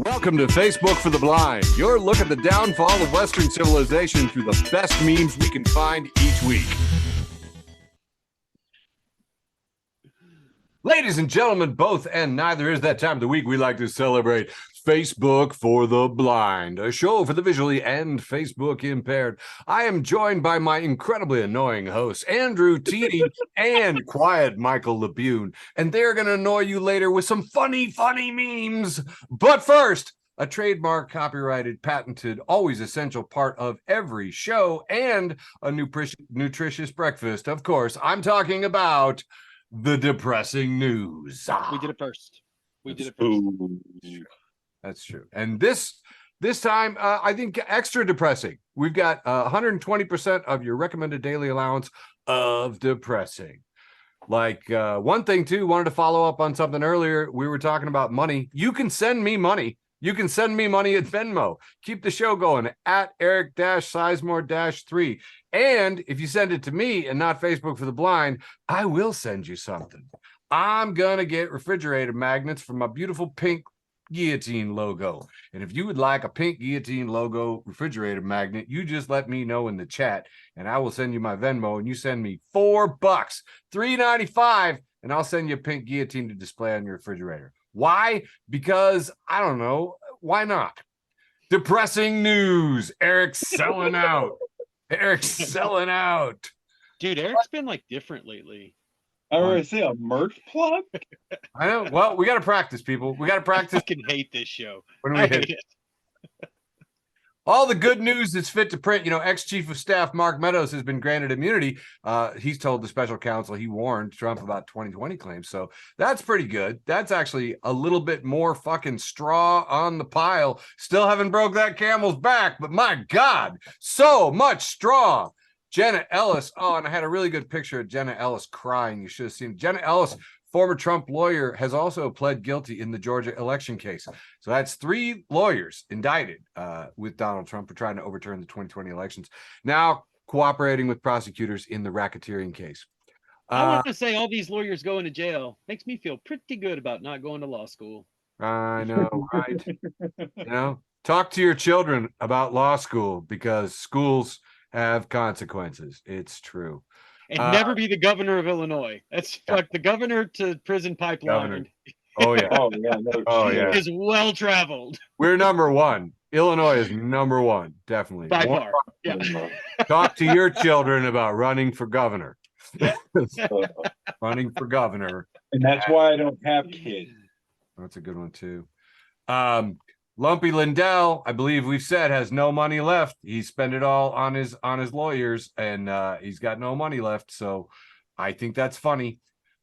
Welcome to Facebook for the Blind, your look at the downfall of Western civilization through the best memes we can find each week. Ladies and gentlemen, both and neither is that time of the week we like to celebrate Facebook for the Blind, a show for the visually and Facebook impaired. I am joined by my incredibly annoying hosts, Andrew Teedy and quiet Michael LeBune, and they're going to annoy you later with some funny memes. But first, a trademark, copyrighted, patented, always essential part of every show and a nutritious breakfast. Of course, I'm talking about the depressing news. We did it first. That's true. And this time, I think extra depressing. We've got 120% of your recommended daily allowance of depressing. Like one thing too, wanted to follow up on something earlier. We were talking about money. You can send me money. You can send me money at Venmo. Keep the show going at Eric-Sizemore-3. And if you send it to me and not Facebook for the Blind, I will send you something. I'm going to get refrigerator magnets for my beautiful pink guillotine logo. And if you would like a pink guillotine logo refrigerator magnet, you just let me know in the chat and I will send you my Venmo, and you send me $4, $3.95, and I'll send you a pink guillotine to display on your refrigerator. Why? Because I don't know. Why not? Depressing news. Eric's selling out. Eric's selling out. Dude, Eric's been like different lately. I already say a merch plug. I know. Well, we got to practice, people. We got to practice. I fucking hate this show. When we hit it. All the good news is fit to print. You know, ex-chief of staff Mark Meadows has been granted immunity. He's told the special counsel he warned Trump about 2020 claims. So that's pretty good. That's actually a little bit more fucking straw on the pile. Still haven't broke that camel's back, but my God, so much straw. Jenna Ellis. Oh, and I had a really good picture of Jenna Ellis crying. You should have seen Jenna Ellis. Former Trump lawyer, has also pled guilty in the Georgia election case. So that's 3 lawyers indicted with Donald Trump for trying to overturn the 2020 elections. Now cooperating with prosecutors in the racketeering case. I want to say all these lawyers going to jail makes me feel pretty good about not going to law school. I know, right? You know, talk to your children about law school because schools have consequences. It's true. And never be the governor of Illinois. That's like the governor to prison pipeline. Oh yeah. Yeah. Is well traveled. We're number one. Illinois is number one, definitely. By far. Yeah. Talk to your children about running for governor. Running for governor. And that's why I don't have kids. That's a good one too. Lumpy Lindell, I believe we've said, has no money left. He spent it all on his lawyers, and he's got no money left. So I think that's funny.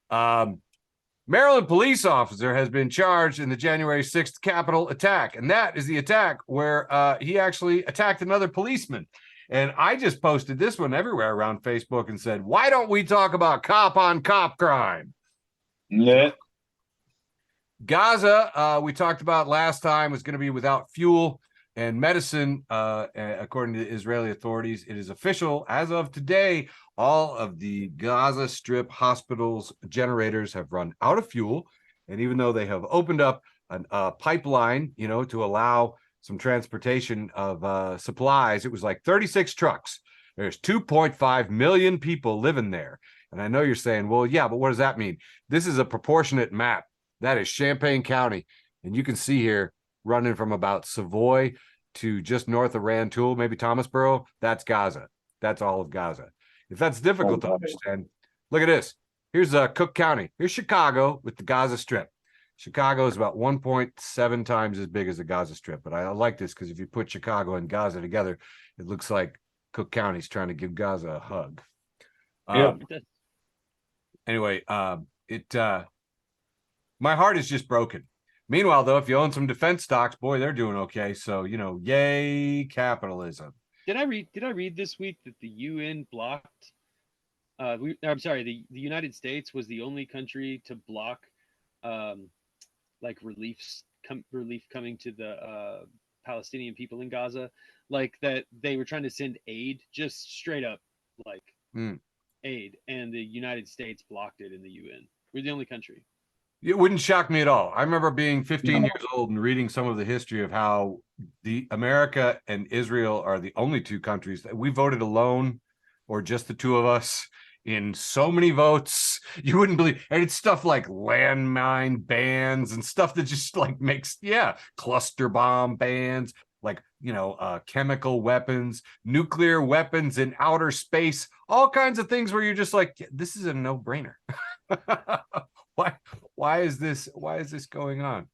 Maryland police officer has been charged in the January 6th Capitol attack, and that is the attack where he actually attacked another policeman. And I just posted this one everywhere around Facebook and said, why don't we talk about cop on cop crime? Yeah. Gaza, we talked about last time, was going to be without fuel and medicine, according to the Israeli authorities. It is official. As of today, all of the Gaza Strip hospitals' generators have run out of fuel. And even though they have opened up a pipeline, you know, to allow some transportation of supplies, it was like 36 trucks. There's 2.5 million people living there. And I know you're saying, well, yeah, but what does that mean? This is a proportionate map. That is Champaign County. And you can see here running from about Savoy to just north of Rantoul, maybe Thomasboro. That's Gaza. That's all of Gaza. If that's difficult to understand, look at this. Here's Cook County. Here's Chicago with the Gaza Strip. Chicago is about 1.7 times as big as the Gaza Strip. But I like this because if you put Chicago and Gaza together, it looks like Cook County's trying to give Gaza a hug. Anyway, my heart is just broken. Meanwhile, though, if you own some defense stocks, boy, they're doing okay. So, you know, yay, capitalism. Did I read this week that the UN blocked? The United States was the only country to block, like relief coming to the Palestinian people in Gaza, like that they were trying to send aid, just straight up like aid, and the United States blocked it in the UN. We're the only country. It wouldn't shock me at all. I remember being 15 years old and reading some of the history of how the America and Israel are the only two countries that we voted alone, or just the two of us, in so many votes. You wouldn't believe, and it's stuff like landmine bans and stuff that just like makes, cluster bomb bans, like, chemical weapons, nuclear weapons in outer space, all kinds of things where you're just like, this is a no-brainer. Why is this going on?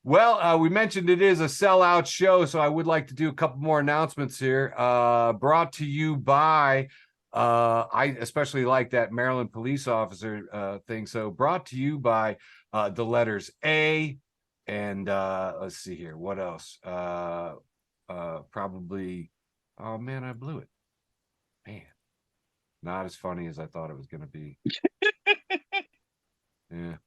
Well, we mentioned it is a sellout show, so I would like to do a couple more announcements here. Brought to you by I especially like that Maryland police officer thing. So brought to you by the letters A, and let's see here. What else? Probably, oh man, I blew it. Man, not as funny as I thought it was going to be. Yeah.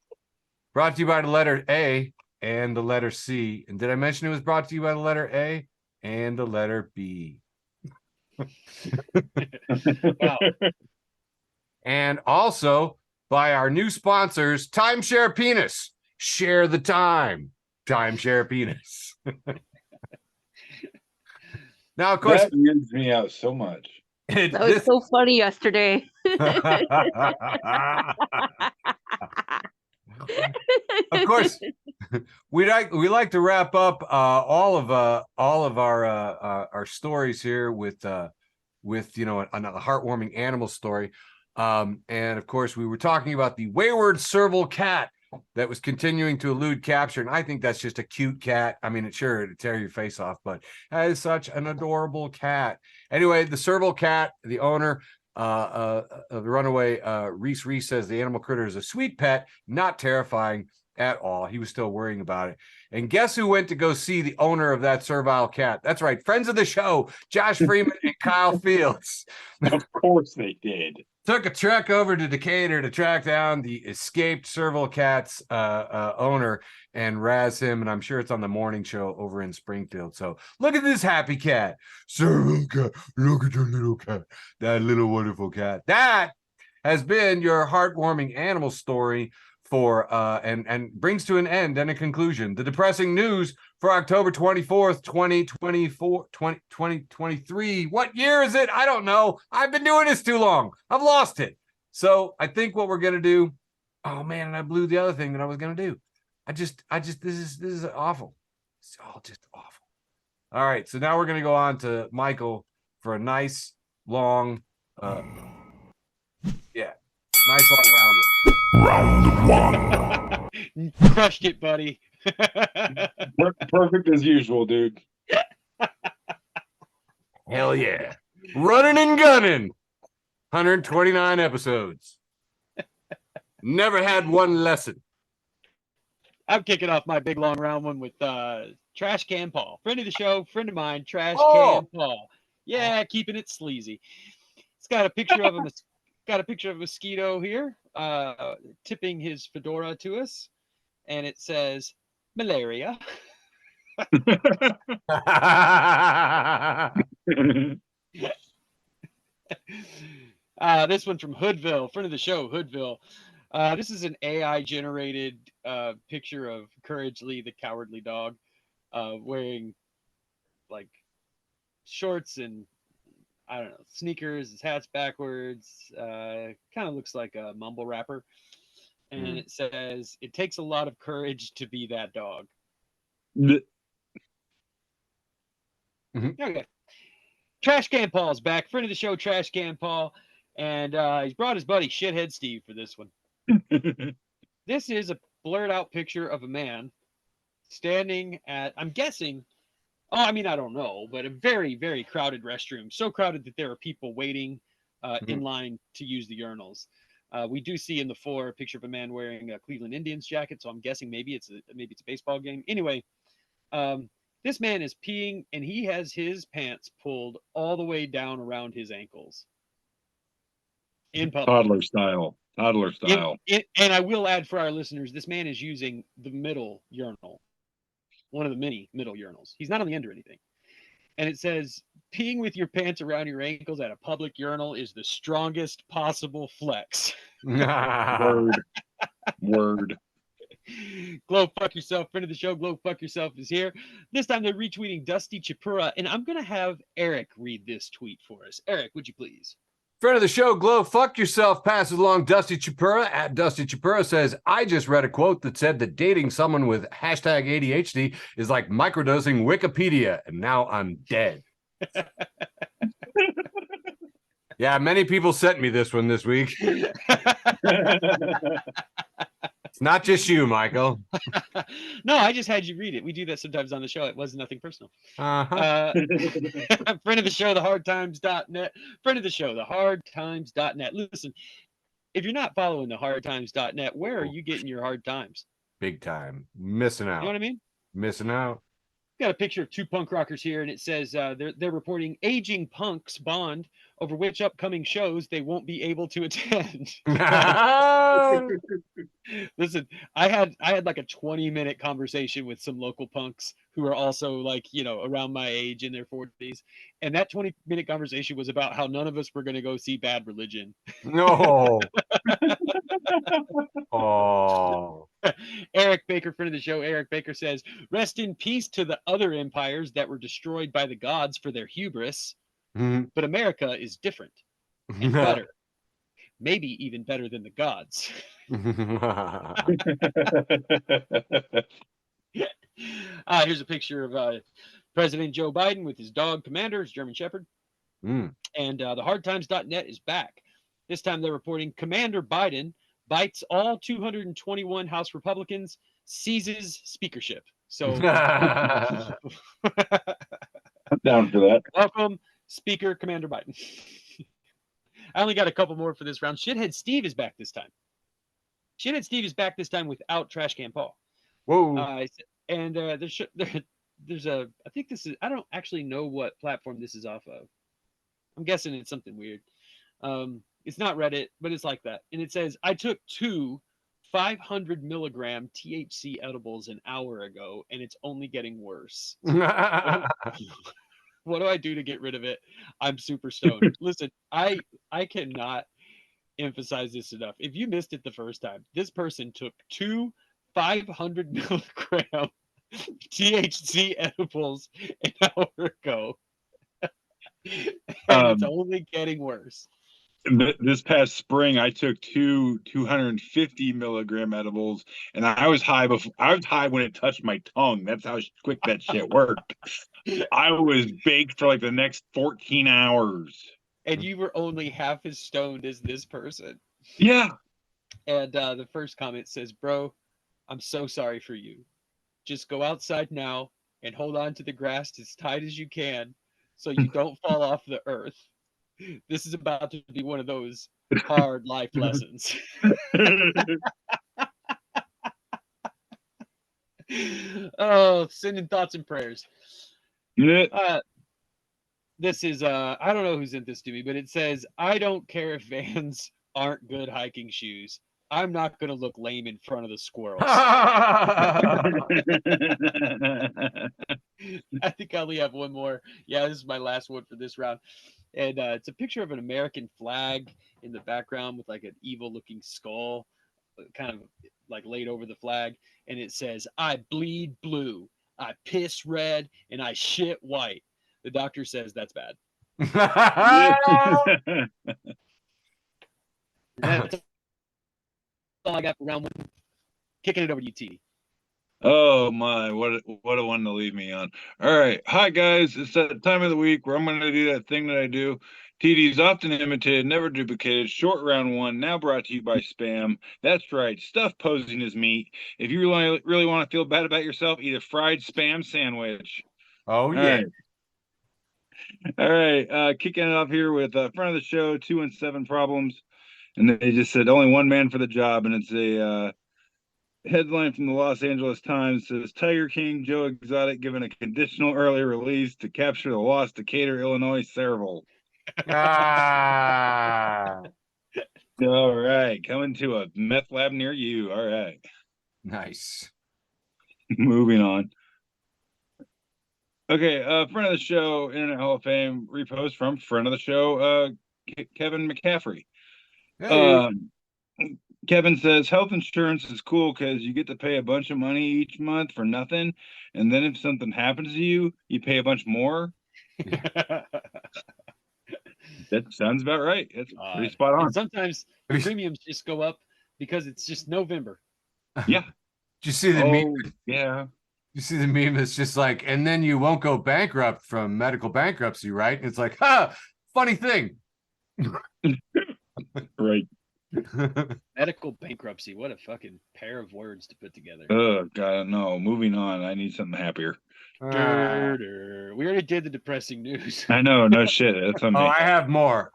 Brought to you by the letter A and the letter C. And did I mention it was brought to you by the letter A and the letter B? Wow. And also by our new sponsors, Timeshare Penis. Share the time. Timeshare Penis. Now, of course, That weirds me out so much. That was so funny yesterday. Of course, we like to wrap up all of our stories here with a heartwarming animal story, and of course we were talking about the wayward serval cat that was continuing to elude capture, and I think that's just a cute cat. I mean, it'd tear your face off, but that is such an adorable cat. Anyway, the serval cat, the owner of the runaway, Reese says the animal critter is a sweet pet, not terrifying at all. He was still worrying about it. And guess who went to go see the owner of that servile cat? That's right, friends of the show, Josh Freeman and Kyle Fields. Of course they did. Took a trek over to Decatur to track down the escaped serval cat's owner and razz him. And I'm sure it's on the morning show over in Springfield. So look at this happy cat. Serval cat. Look at your little cat. That little wonderful cat. That has been your heartwarming animal story for and brings to an end and a conclusion the depressing news for October 24th, 2023. What year is it? I don't know. I've been doing this too long. I've lost it. So I think what we're gonna do. Oh man, and I blew the other thing that I was gonna do. This is awful. It's all just awful. All right, so now we're gonna go on to Michael for a nice long nice long round. Round one. Crushed it, buddy. Perfect as usual, dude. Hell yeah. Running and gunning. 129 episodes. Never had one lesson. I'm kicking off my big long round one with Trash Can Paul. Friend of the show, friend of mine, Trash Can Paul. Yeah, keeping it sleazy. It's got a picture of him. Got a picture of a mosquito here, tipping his fedora to us, and it says malaria. This one from Hoodville, friend of the show, Hoodville. This is an AI generated picture of Courage Lee, the cowardly dog, wearing like shorts and I don't know, sneakers, his hat's backwards, kind of looks like a mumble rapper. And it says, it takes a lot of courage to be that dog. Okay. Trash Can Paul's back. Friend of the show, Trash Can Paul. And he's brought his buddy Shithead Steve for this one. This is a blurred out picture of a man standing at, I'm guessing, I don't know, but a very, very crowded restroom. So crowded that there are people waiting in line to use the urinals. We do see in the floor a picture of a man wearing a Cleveland Indians jacket, so I'm guessing maybe it's a baseball game. Anyway, this man is peeing, and he has his pants pulled all the way down around his ankles. In public. Toddler style. And I will add for our listeners, this man is using the middle urinal. One of the many middle urinals. He's not on the end or anything. And it says, peeing with your pants around your ankles at a public urinal is the strongest possible flex. Word. Glow Fuck Yourself, friend of the show, Glow Fuck Yourself is here. This time they're retweeting Dusty Chipura, and I'm going to have Eric read this tweet for us. Eric, would you please? Friend of the show, Glow Fuck Yourself, passes along Dusty Chipura. At Dusty Chipura says, I just read a quote that said that dating someone with hashtag ADHD is like microdosing Wikipedia, and now I'm dead. Yeah, many people sent me this one this week. It's not just you, Michael. No, I just had you read it. We do that sometimes on the show. It was nothing personal. Uh-huh. Friend of the show, thehardtimes.net. Friend of the show, thehardtimes.net. Listen, if you're not following thehardtimes.net, where are you getting your hard times? Big time. Missing out. You know what I mean? Missing out. Got a picture of two punk rockers here, and it says they're reporting aging punks bond over which upcoming shows they won't be able to attend. Listen, I had like a 20-minute conversation with some local punks who are also like, you know, around my age in their 40s, and that 20-minute conversation was about how none of us were going to go see Bad Religion. No. Oh. Eric Baker, friend of the show, Eric Baker says, rest in peace to the other empires that were destroyed by the gods for their hubris. But America is different and better. Maybe even better than the gods. Here's a picture of President Joe Biden with his dog Commander, his German Shepherd. And the hardtimes.net is back. This time they're reporting Commander Biden bites all 221 House Republicans, seizes speakership. So I'm down for that. welcome, Speaker Commander Biden. I only got a couple more for this round. Shithead Steve is back this time. Shithead Steve is back this time without Trash Can Paul. Whoa. And there's a, I think this is, I don't actually know what platform this is off of. I'm guessing it's something weird. It's not Reddit, but it's like that. And it says, I took 2 500 milligram THC edibles an hour ago, and it's only getting worse. What do I do to get rid of it? I'm super stoned. Listen, I cannot emphasize this enough. If you missed it the first time, this person took 2 500 milligram THC edibles an hour ago. And it's only getting worse. This past spring, I took 250 milligram edibles, and I was high before. I was high when it touched my tongue. That's how quick that shit worked. I was baked for like the next 14 hours. And you were only half as stoned as this person. Yeah. And the first comment says, bro, I'm so sorry for you. Just go outside now and hold on to the grass as tight as you can so you don't fall off the earth. This is about to be one of those hard life lessons. Oh, sending thoughts and prayers. This is I don't know who sent this to me, but it says, I don't care if Vans aren't good hiking shoes. I'm not going to look lame in front of the squirrels. I think I only have one more. Yeah, this is my last one for this round. And it's a picture of an American flag in the background with like an evil looking skull kind of like laid over the flag. And it says, I bleed blue, I piss red, and I shit white. The doctor says that's bad. That's all I got for round one. Kicking it over to you, TD. Oh my, what a one to leave me on. All right. Hi guys, it's that time of the week where I'm gonna do that thing that I do. TD's often imitated, never duplicated. Short round one, now brought to you by Spam. That's right, stuff posing as meat. If you really want to feel bad about yourself, eat a fried Spam sandwich. Oh yeah. All right. Kicking it off here with a friend of the show, 217 Problems. And they just said only one man for the job, and it's a headline from the Los Angeles Times says Tiger King Joe Exotic given a conditional early release to capture the lost Decatur, Illinois Serval. All right, coming to a meth lab near you. All right, nice. Moving on. Okay, friend of the show, Internet Hall of Fame repost from friend of the show, Kevin McCaffrey. Hey. Kevin says health insurance is cool because you get to pay a bunch of money each month for nothing, and then if something happens to you, you pay a bunch more. That sounds about right. That's pretty spot on. And sometimes the premiums just go up because it's just November. Yeah. Did you see the meme? Yeah. You see the meme that's just like, and then you won't go bankrupt from medical bankruptcy, right? And it's like, funny thing. Right. Medical bankruptcy. What a fucking pair of words to put together. Oh God, no. Moving on. I need something happier. We already did the depressing news. I know, no shit. That's on me. I have more.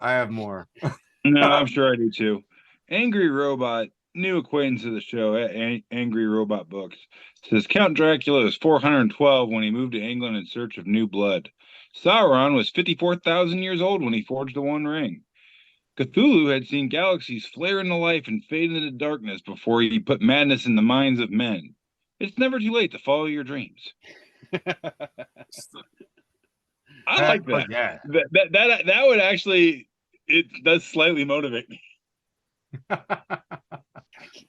No, I'm sure I do too. Angry Robot, new acquaintance of the show at Angry Robot Books, says Count Dracula was 412 when he moved to England in search of new blood. Sauron was 54,000 years old when he forged the One Ring. Cthulhu had seen galaxies flare into life and fade into darkness before he put madness in the minds of men. It's never too late to follow your dreams. I like that. Yeah. That would actually, it does slightly motivate me.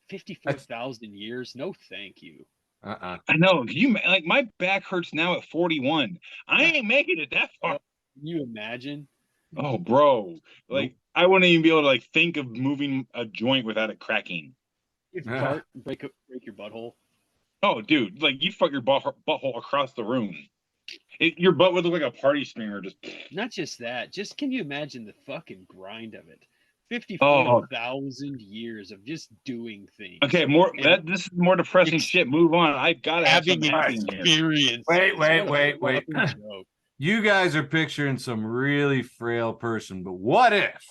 54,000 years? No, thank you. I know. Like my back hurts now at 41. I ain't making it that far. Can you imagine? Oh, bro. Like I wouldn't even be able to like think of moving a joint without it cracking. You'd fart, break your butthole. Oh, dude, like you fuck your butthole across the room. Your butt would look like a party streamer. Just not just that. Just can you imagine the fucking grind of it? 54,000 years of just doing things. Okay, this is more depressing shit. Move on. I gotta have some experience. Wait. You guys are picturing some really frail person, but what if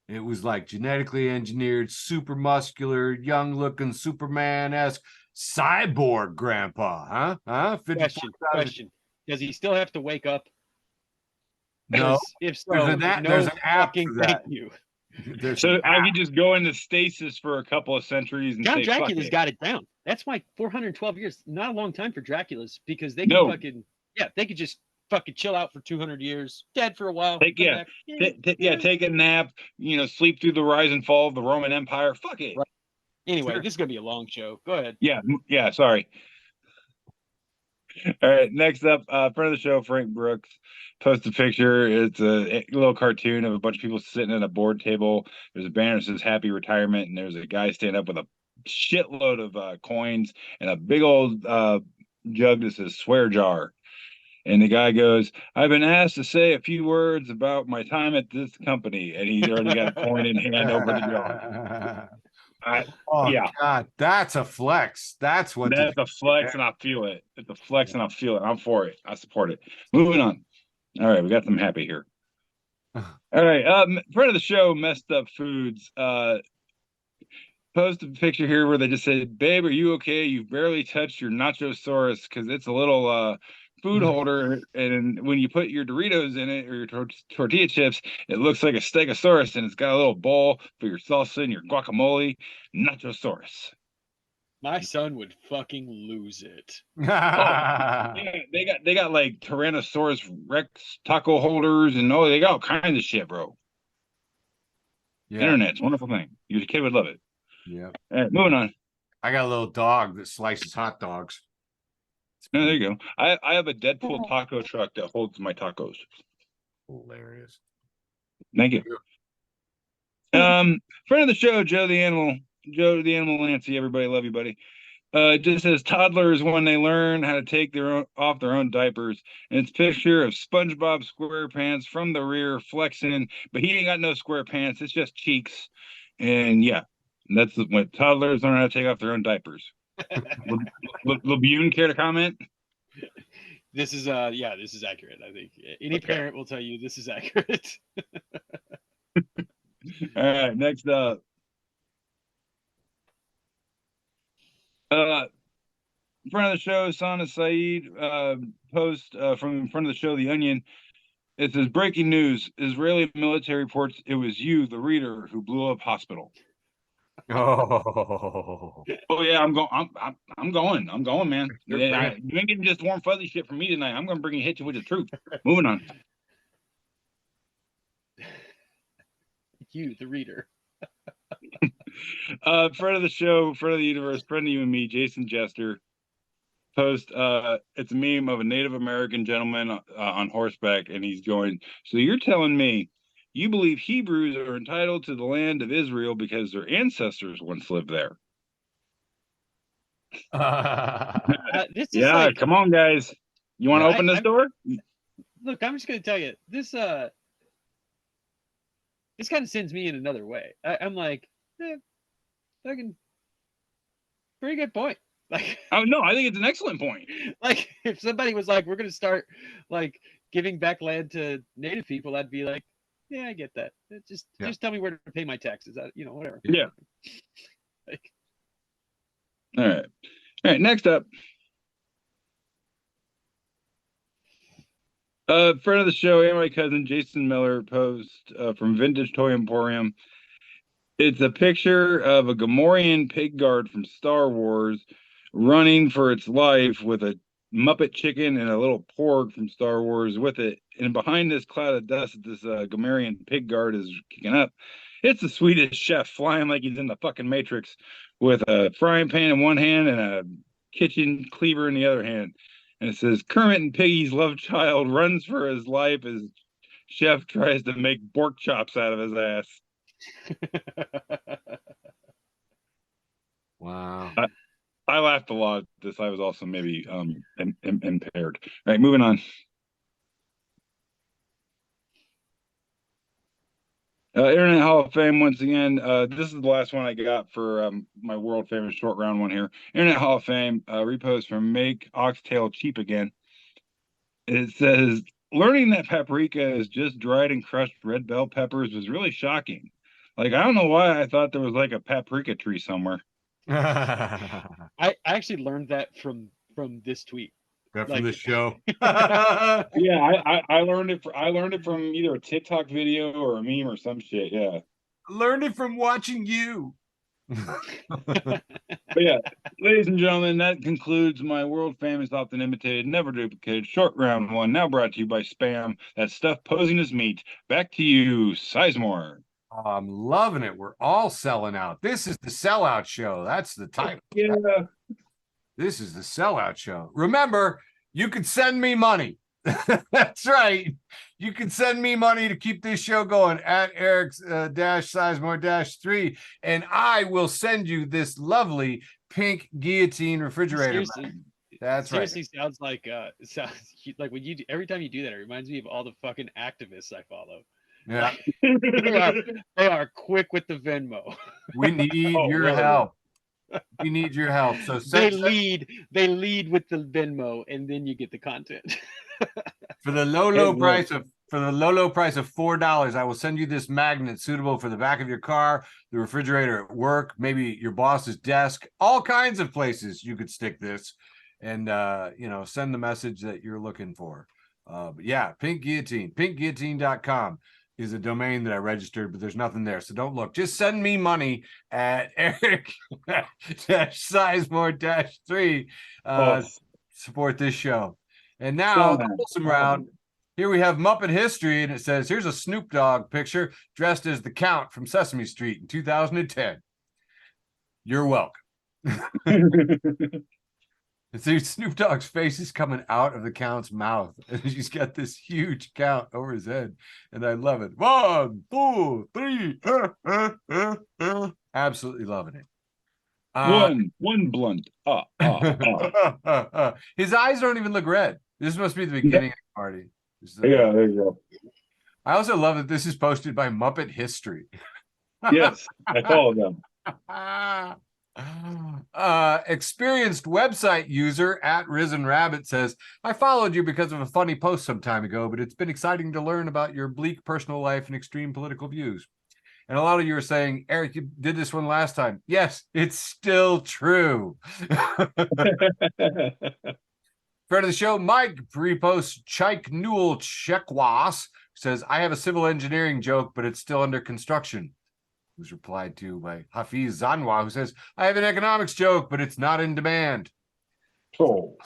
it was like genetically engineered, super muscular, young looking Superman-esque cyborg grandpa? Huh? Question. Does he still have to wake up? No. If so, there's an app for that. Thank you. So I could just go into stasis for a couple of centuries and Count Dracula's got it down. That's why 412 years, not a long time for Dracula's, because they can they could just fucking chill out for 200 years, dead for a while. Take a nap, sleep through the rise and fall of the Roman Empire. Fuck it. Right. Anyway, this is gonna be a long show. Go ahead. Yeah, sorry. All right, next up, friend of the show, Frank Brooks, posted a picture. It's a little cartoon of a bunch of people sitting at a board table. There's a banner that says "Happy Retirement," and there's a guy standing up with a shitload of coins and a big old jug that says "Swear Jar." And the guy goes, "I've been asked to say a few words about my time at this company," and he's already got a coin in hand over the jar. God, that's a flex. That's a flex, and I feel it. It's a flex, and I feel it. I'm for it. I support it. Moving on. All right, we got them happy here. All right, friend of the show, Messed Up Foods, posted a picture here where they just said, "Babe, are you okay? You've barely touched your Nachosaurus because it's a little food holder, and when you put your Doritos in it or your tortilla chips, it looks like a Stegosaurus, and it's got a little bowl for your salsa and your guacamole. Nachosaurus." My son would fucking lose it. Yeah, they got like Tyrannosaurus Rex taco holders, and they got all kinds of shit, bro. Yeah. Internet's a wonderful thing. Your kid would love it. Yeah. All right, moving on. I got a little dog that slices hot dogs. Oh, there you go. I have a Deadpool taco truck that holds my tacos. Hilarious. Thank you. Friend of the show, Joe the Animal Lancy. Everybody love you, buddy. Just says toddlers when they learn how to take off their own diapers, and it's a picture of SpongeBob SquarePants from the rear flexing, but he ain't got no square pants. It's just cheeks, and that's when toddlers learn how to take off their own diapers. Labune, care to comment? This is accurate. I think any parent will tell you this is accurate. All right, next up. Friend of the show, Sana Saeed, post from front of the show, The Onion. It says, "Breaking news: Israeli military reports it was you, the reader, who blew up hospital." Oh yeah, I'm going, man. You ain't getting just warm fuzzy shit from me tonight. I'm gonna hit you with the truth. Moving on. You, the reader. Friend of the show, friend of the universe, friend of you and me, Jason Jester. Post it's a meme of a Native American gentleman on horseback, and he's going, so you're telling me you believe Hebrews are entitled to the land of Israel because their ancestors once lived there? This is Yeah, like, come on, guys. You want to open this door? look, I'm just gonna tell you this. This kind of sends me in another way. I'm like, fucking pretty good point. Like, Oh no, I think it's an excellent point. like if somebody was like, we're gonna start like giving back land to Native people, I'd be like, yeah, I get that. Just tell me where to pay my taxes. Whatever. Yeah. Like, All right. All right. Next up. Friend of the show and my cousin Jason Miller post from Vintage Toy Emporium. It's a picture of a Gamorrean pig guard from Star Wars running for its life with a Muppet chicken and a little porg from Star Wars with it. And behind this cloud of dust that this Gamorrean pig guard is kicking up, it's a Swedish chef flying like he's in the fucking Matrix with a frying pan in one hand and a kitchen cleaver in the other hand. And it says, Kermit and Piggy's love child runs for his life as chef tries to make pork chops out of his ass. Wow. I laughed a lot at this. I was also maybe impaired. All right, moving on. Internet Hall of Fame once again. This is the last one I got for my world famous short round one here. Internet Hall of Fame repost from Make Oxtail Cheap Again. It says, learning that paprika is just dried and crushed red bell peppers was really shocking. Like, I don't know why I thought there was like a paprika tree somewhere. I actually learned that from this tweet. From this show. Yeah, I learned it. I learned it from either a TikTok video or a meme or some shit. Yeah, learned it from watching you. But yeah, ladies and gentlemen, that concludes my world famous, often imitated, never duplicated short round one. Now brought to you by Spam. That stuff posing as meat. Back to you, Sizemore. I'm loving it. We're all selling out. This is the Sellout Show. That's the title. Yeah. This is the Sellout Show. Remember, you can send me money. That's right. You can send me money to keep this show going at Eric's Sizemore-3, and I will send you this lovely pink guillotine refrigerator. That's seriously right. Sounds like when you do, every time you do that, it reminds me of all the fucking activists I follow. Yeah. They are quick with the Venmo. We need your help. We need your help. So they lead with the Venmo, and then you get the content. For the low price of $4, I will send you this magnet suitable for the back of your car, the refrigerator at work, maybe your boss's desk, all kinds of places you could stick this, and send the message that you're looking for. But yeah, Pink Guillotine, pinkguillotine.com is a domain that I registered, but there's nothing there. So don't look. Just send me money at Eric-Sizemore-3. Support this show. And now, the wholesome round. Here we have Muppet history, and it says, here's a Snoop Dogg picture dressed as the Count from Sesame Street in 2010. You're welcome. See, Snoop Dogg's face is coming out of the Count's mouth, and he's got this huge count over his head, and I love it. 1, 2, 3. Absolutely loving it. One blunt. His eyes don't even look red. This must be the beginning of the party. Yeah, there you go. I also love that this is posted by Muppet History. Yes, I follow them. Experienced website user at Risen Rabbit says, I followed you because of a funny post some time ago, but it's been exciting to learn about your bleak personal life and extreme political views. And a lot of you are saying, Eric, you did this one last time. Yes, it's still true. Friend of the show, Mike reposts Chike Newell Chekwas, says, I have a civil engineering joke, but it's still under construction. Who's replied to by Hafiz Zanwa, who says, I have an economics joke, but it's not in demand. Oh.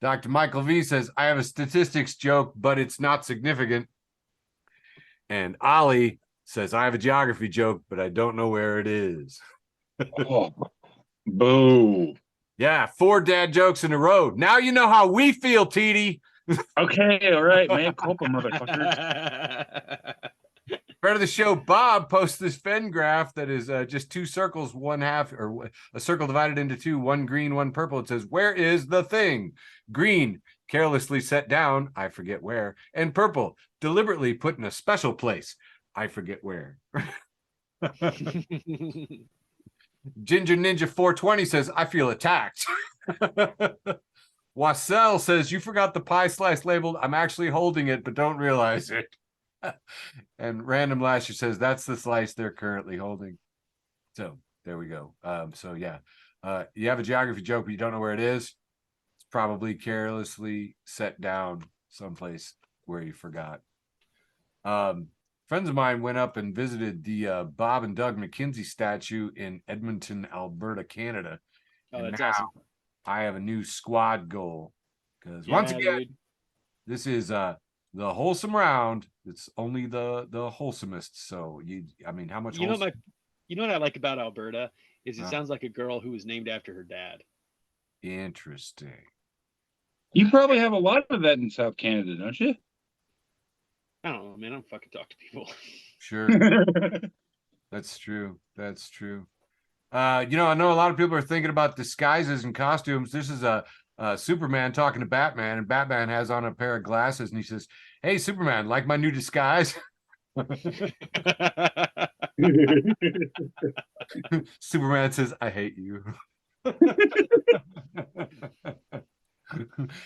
Dr. Michael V says, I have a statistics joke, but it's not significant. And Ali says, I have a geography joke, but I don't know where it is. Oh, boo. Yeah, 4 dad jokes in a row. Now you know how we feel, TD. Okay, all right, man. Culpa, motherfucker. Friend of the show, Bob, posts this Venn graph that is just 2 circles, 1/2, or a circle divided into 2, 1 green, 1 purple. It says, where is the thing? Green, carelessly set down, I forget where, and purple, deliberately put in a special place, I forget where. Ginger Ninja 420 says, I feel attacked. Wassell says, you forgot the pie slice labeled, I'm actually holding it, but don't realize it. And Random Lasher says, that's the slice they're currently holding. So there we go. So yeah, you have a geography joke, but you don't know where it is. It's probably carelessly set down someplace where you forgot. Friends of mine went up and visited the Bob and Doug McKenzie statue in Edmonton, Alberta, Canada. Oh, And that's now awesome. I have a new squad goal because Yeah, once again, dude. this is the wholesome round. It's only the wholesomest. So I mean, how much? You know what I like about Alberta is it Uh. sounds like a girl who was named after her dad. Interesting. You probably have a lot of that in South Canada, don't you? I don't know, man. I don't fucking talk to people. Sure. That's true. That's true. I know a lot of people are thinking about disguises and costumes. This is a Superman talking to Batman, and Batman has on a pair of glasses, and he says, hey, Superman, like my new disguise? Superman says, I hate you.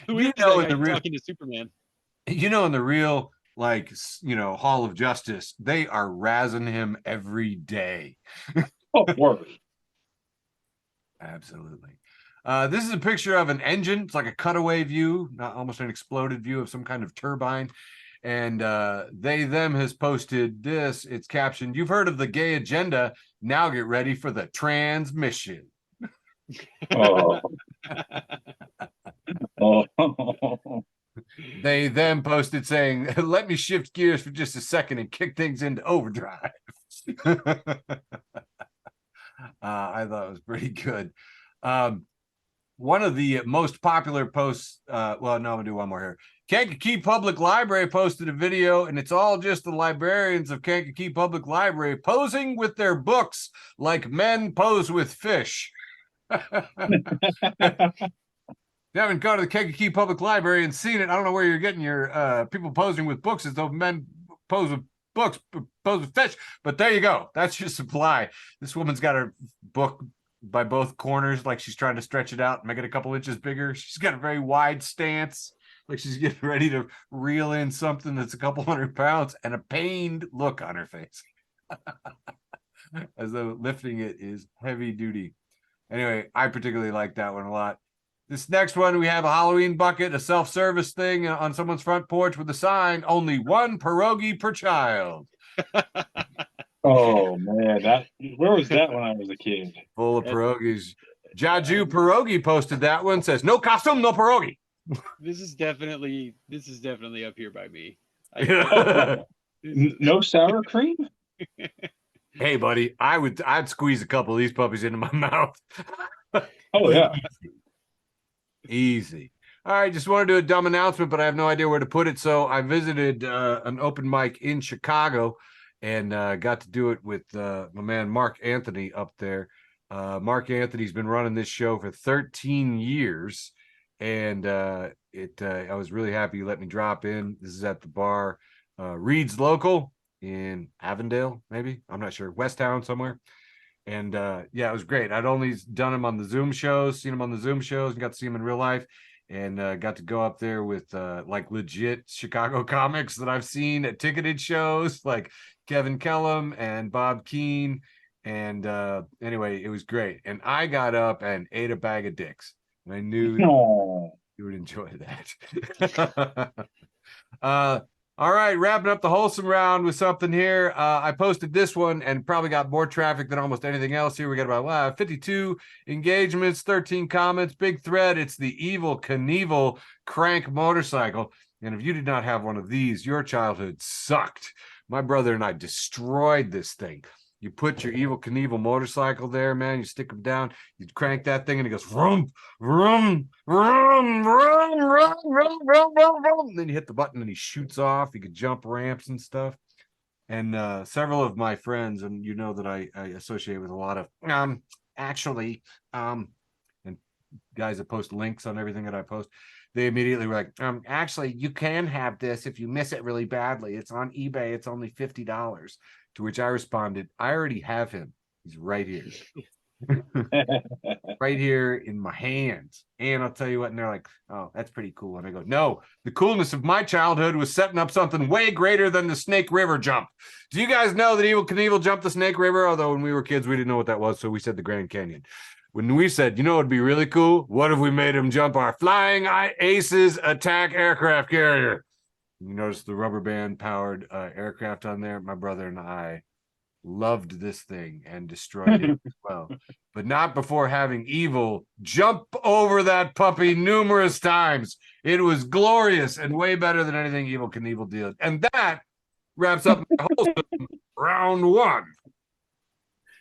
Who is that guy talking to Superman? In the real, like, Hall of Justice, they are razzing him every day. Of course. Absolutely. This is a picture of an engine. It's like a cutaway view, not almost an exploded view of some kind of turbine. And them has posted this. It's captioned, you've heard of the gay agenda. Now get ready for the transmission. Oh. Oh. They then posted saying, let me shift gears for just a second and kick things into overdrive. I thought it was pretty good. One of the most popular posts, I'm gonna do one more here. Kankakee Public Library posted a video, and it's all just the librarians of Kankakee Public Library posing with their books like men pose with fish. If you haven't gone to the Kankakee Public Library and seen it, I don't know where you're getting your people posing with books as though men pose with books, pose with fish. But there you go. That's your supply. This woman's got her book by both corners, like she's trying to stretch it out and make it a couple inches bigger. She's got a very wide stance, like she's getting ready to reel in something that's a couple 100 pounds, and a pained look on her face. As though lifting it is heavy duty. Anyway, I particularly like that one a lot. This next one, we have a Halloween bucket, a self-service thing on someone's front porch with a sign, only 1 pierogi per child. Oh, man. Where was that when I was a kid? Full of pierogies. Jaju Pierogi posted that one, says, no costume, no pierogi. This is definitely up here by me. No sour cream? Hey, buddy, I'd squeeze a couple of these puppies into my mouth. Oh, yeah. Easy. All right, just want to do a dumb announcement, but I have no idea where to put it. So I visited an open mic in Chicago and got to do it with my man Mark Anthony up there. Mark Anthony's been running this show for 13 years, and I was really happy you let me drop in. This is at the bar Reed's Local in Avondale, maybe, I'm not sure, West Town somewhere. And it was great. I'd only done him on the Zoom shows, seen him on the Zoom shows, and got to see him in real life, and got to go up there with like legit Chicago comics that I've seen at ticketed shows, like Kevin Kellum and Bob Keane. And anyway, it was great. And I got up and ate a bag of dicks. And I knew you would enjoy that. All right, wrapping up the wholesome round with something here. I posted this one and probably got more traffic than almost anything else here. We got about 52 engagements, 13 comments, big thread. It's the Evil Knievel crank motorcycle. And if you did not have one of these, your childhood sucked. My brother and I destroyed this thing. You put your Evil Knievel motorcycle there, man. You stick him down, you crank that thing, and it goes vroom, vroom, vroom, vroom, vroom, vroom, vroom, vroom, vroom. And then you hit the button and he shoots off. You could jump ramps and stuff. And several of my friends, and you know that I associate with a lot of actually, and guys that post links on everything that I post, they immediately were like, actually, you can have this if you miss it really badly. It's on eBay. It's only $50. To which I responded, I already have him. He's right here. Right here in my hands. And I'll tell you what, and they're like, oh, that's pretty cool. And I go, no, the coolness of my childhood was setting up something way greater than the Snake River jump. Do you guys know that Evil Knievel jumped the Snake River? Although when we were kids, we didn't know what that was, so we said the Grand Canyon. When we said, you know, it'd be really cool. What if we made him jump our Flying Aces attack aircraft carrier? You notice the rubber band powered aircraft on there. My brother and I loved this thing and destroyed it as well, but not before having Evil jump over that puppy numerous times. It was glorious and way better than anything Evil Knievel did. And that wraps up my whole round one.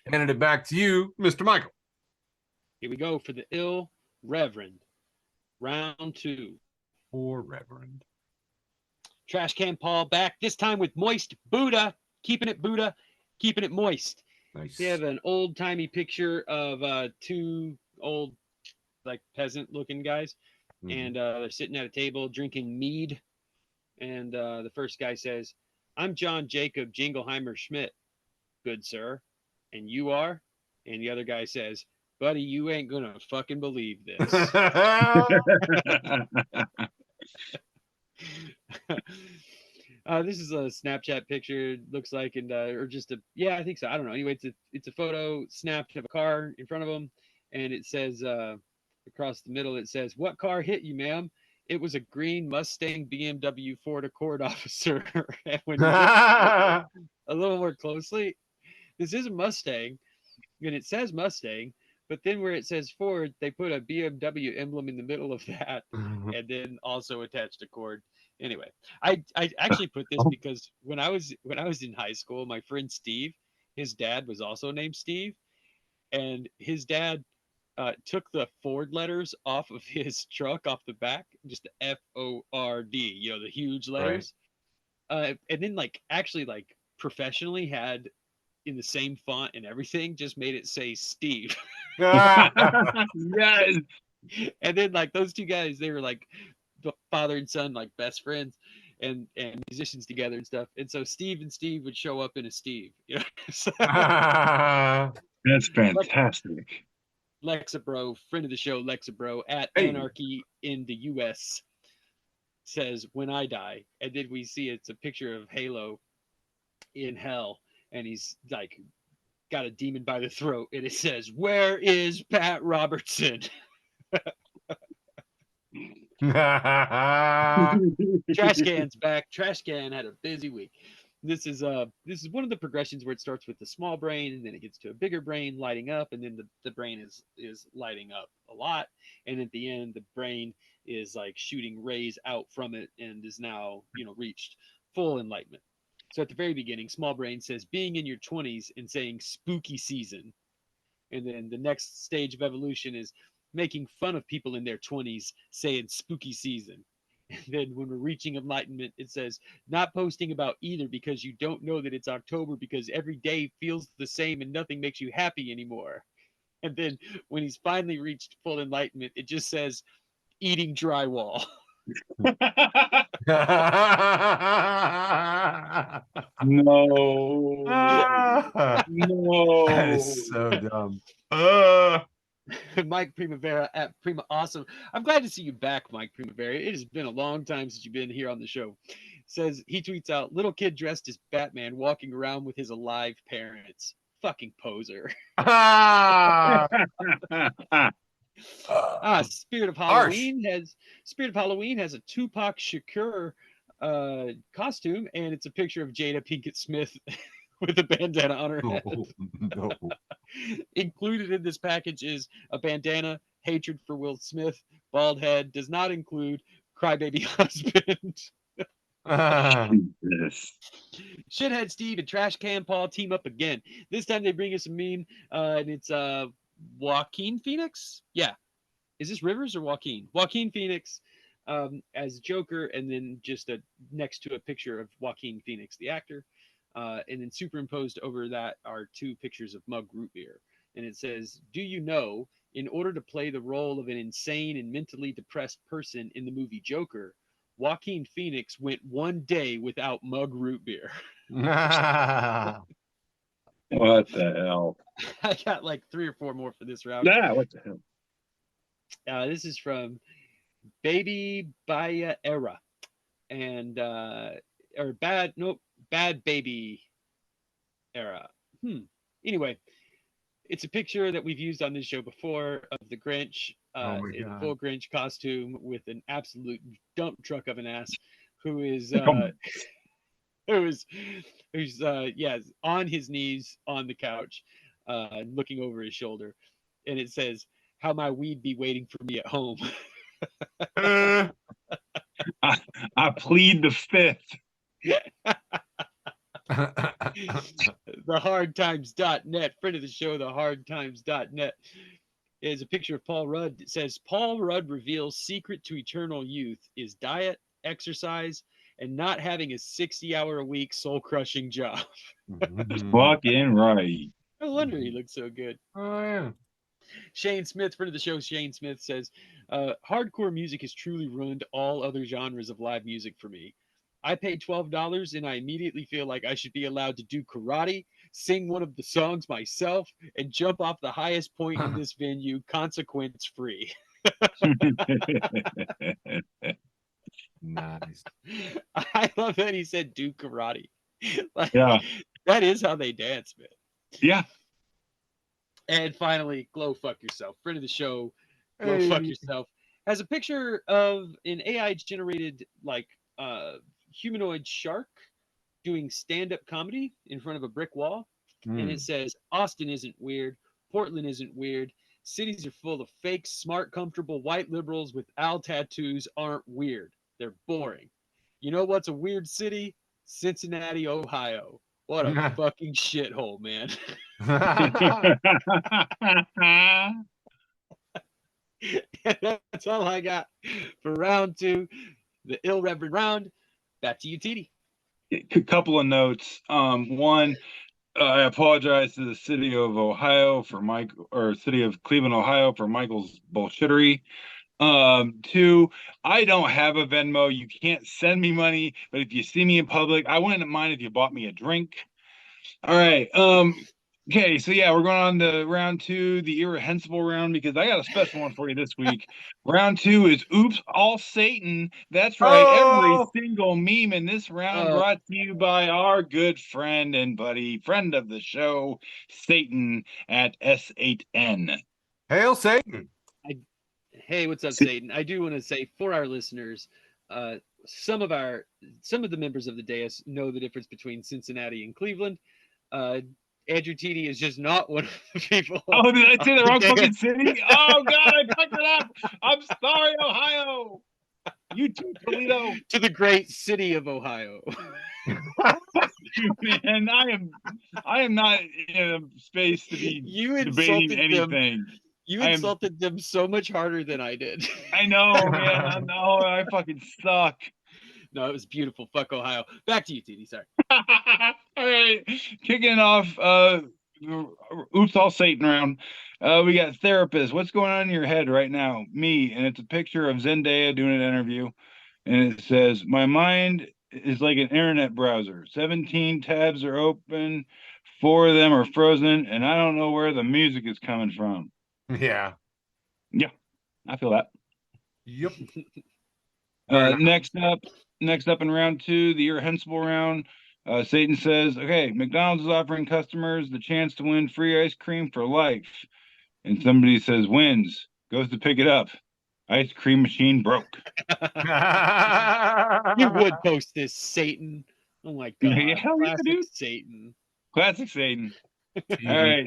Handed it back to you, Mr. Michael. Here we go for the ill Reverend. Round 2. Poor Reverend. Trash Can Paul back, this time with Moist Buddha. Keeping it Buddha, keeping it moist. Nice. We have an old-timey picture of two old, like, peasant-looking guys. And they're sitting at a table drinking mead. And the first guy says, I'm John Jacob Jingleheimer Schmidt, good sir. And you are? And the other guy says, buddy, you ain't gonna fucking believe this. This is a Snapchat picture, it looks like, and or just a, yeah, I think so. I don't know. Anyway, it's a photo snapped of a car in front of them, and it says across the middle, it says, "What car hit you, ma'am?" It was a green Mustang BMW Ford Accord officer. And when you look a little more closely, this is a Mustang, and it says Mustang, but then where it says Ford, they put a BMW emblem in the middle of that, and then also attached a cord. Anyway, I actually put this because when I was in high school, my friend Steve, his dad was also named Steve, and his dad took the Ford letters off of his truck off the back, just the FORD, you know, the huge letters, and then like actually like professionally had in the same font and everything, just made it say Steve. Yes. And then like those two guys, they were like the father and son, like best friends and musicians together and stuff. And so Steve and Steve would show up in a Steve, you know. So, that's fantastic. Lexabro, friend of the show, Lexabro at Hey. Anarchy in the US says, when I die. And then we see it's a picture of Halo in hell, and he's like got a demon by the throat, and it says, where is Pat Robertson? Trash Can's back. Trash Can had a busy week. This is one of the progressions where it starts with the small brain, and then it gets to a bigger brain lighting up, and then the brain is lighting up a lot, and at the end the brain is like shooting rays out from it and is now, you know, reached full enlightenment. So at the very beginning, small brain says being in your 20s and saying spooky season, and then the next stage of evolution is making fun of people in their 20s saying spooky season. And then when we're reaching enlightenment, it says not posting about either because you don't know that it's October because every day feels the same and nothing makes you happy anymore. And then when he's finally reached full enlightenment, it just says eating drywall. No. No. That is so dumb. Mike Primavera at Prima Awesome. I'm glad to see you back, Mike Primavera. It has been a long time since you've been here on the show. Says he tweets out, little kid dressed as Batman walking around with his alive parents. Fucking poser. Spirit of Halloween has a Tupac Shakur costume, and it's a picture of Jada Pinkett Smith with a bandana on her head. No. Included in this package is a bandana, hatred for Will Smith, bald head, does not include crybaby husband. Yes. Shithead Steve and Trash Can Paul team up again. This time they bring us a meme, and it's Joaquin Phoenix. Yeah, is this Rivers or Joaquin? Joaquin Phoenix as Joker, and then just next to a picture of Joaquin Phoenix, the actor, and then superimposed over that are two pictures of mug root beer, and it says, "Do you know? In order to play the role of an insane and mentally depressed person in the movie Joker, Joaquin Phoenix went 1 day without mug root beer." What the hell? I got like 3 or 4 more for this round. Yeah, what the hell? This is from Baby Baya Era and or Bad Baby Era. Anyway, it's a picture that we've used on this show before of the Grinch in full Grinch costume with an absolute dump truck of an ass who is who's on his knees on the couch looking over his shoulder, and it says, "How my weed be waiting for me at home." I plead the fifth. thehardtimes.net, friend of the show, thehardtimes.net, is a picture of Paul Rudd. It says, Paul Rudd reveals secret to eternal youth is diet, exercise, and not having a 60-hour-a-week soul-crushing job. Fucking right. No wonder he looks so good. Oh, yeah. Shane Smith, friend of the show, Shane Smith says, hardcore music has truly ruined all other genres of live music for me. I paid $12 and I immediately feel like I should be allowed to do karate, sing one of the songs myself, and jump off the highest point in this venue, consequence free. Nice. I love that he said do karate. Like, yeah. That is how they dance, man. Yeah. And finally, Glow Fuck Yourself, friend of the show, Glow Fuck Yourself, has a picture of an AI generated like humanoid shark doing stand-up comedy in front of a brick wall. And it says, Austin isn't weird, Portland isn't weird, cities are full of fake, smart, comfortable white liberals with owl tattoos aren't weird. They're boring. You know what's a weird city? Cincinnati, Ohio. What a fucking shithole, man. That's all I got for round 2, the ill reverend round. Back to you, TD. A couple of notes. One, I apologize to the city of Ohio for city of Cleveland, Ohio for Michael's bullshittery. 2, I don't have a Venmo. You can't send me money, but if you see me in public, I wouldn't mind if you bought me a drink. All right. Okay, so yeah, we're going on to round 2, the irrehensible round, because I got a special one for you this week. Round 2 is Oops All Satan. That's right, every single meme in this round brought to you by our good friend and buddy, friend of the show, Satan at S8N. Hail Satan. Hey, what's up, Satan? I do want to say for our listeners, some of the members of the dais know the difference between Cincinnati and Cleveland. Andrew TD is just not one of the people. Oh, did I say the wrong fucking city? Oh God, I fucked it up. I'm sorry, Ohio. You too, Toledo. To the great city of Ohio. Man, I am not in a space to be debating anything. You insulted them so much harder than I did. I know, man. I know. I fucking suck. No, it was beautiful. Fuck Ohio. Back to you, TD. Sorry. All right. Kicking off Oops All Satan round. We got therapist. What's going on in your head right now? Me. And it's a picture of Zendaya doing an interview. And it says, my mind is like an internet browser. 17 tabs are open. 4 of them are frozen. And I don't know where the music is coming from. Yeah. Yeah. I feel that. Yep. Next up in round 2, the irrehensible round, Satan says, okay, McDonald's is offering customers the chance to win free ice cream for life. And somebody says, wins, goes to pick it up. Ice cream machine broke. You would post this, Satan. Oh my God. Yeah, hell yeah, dude. Satan. Classic Satan. All right.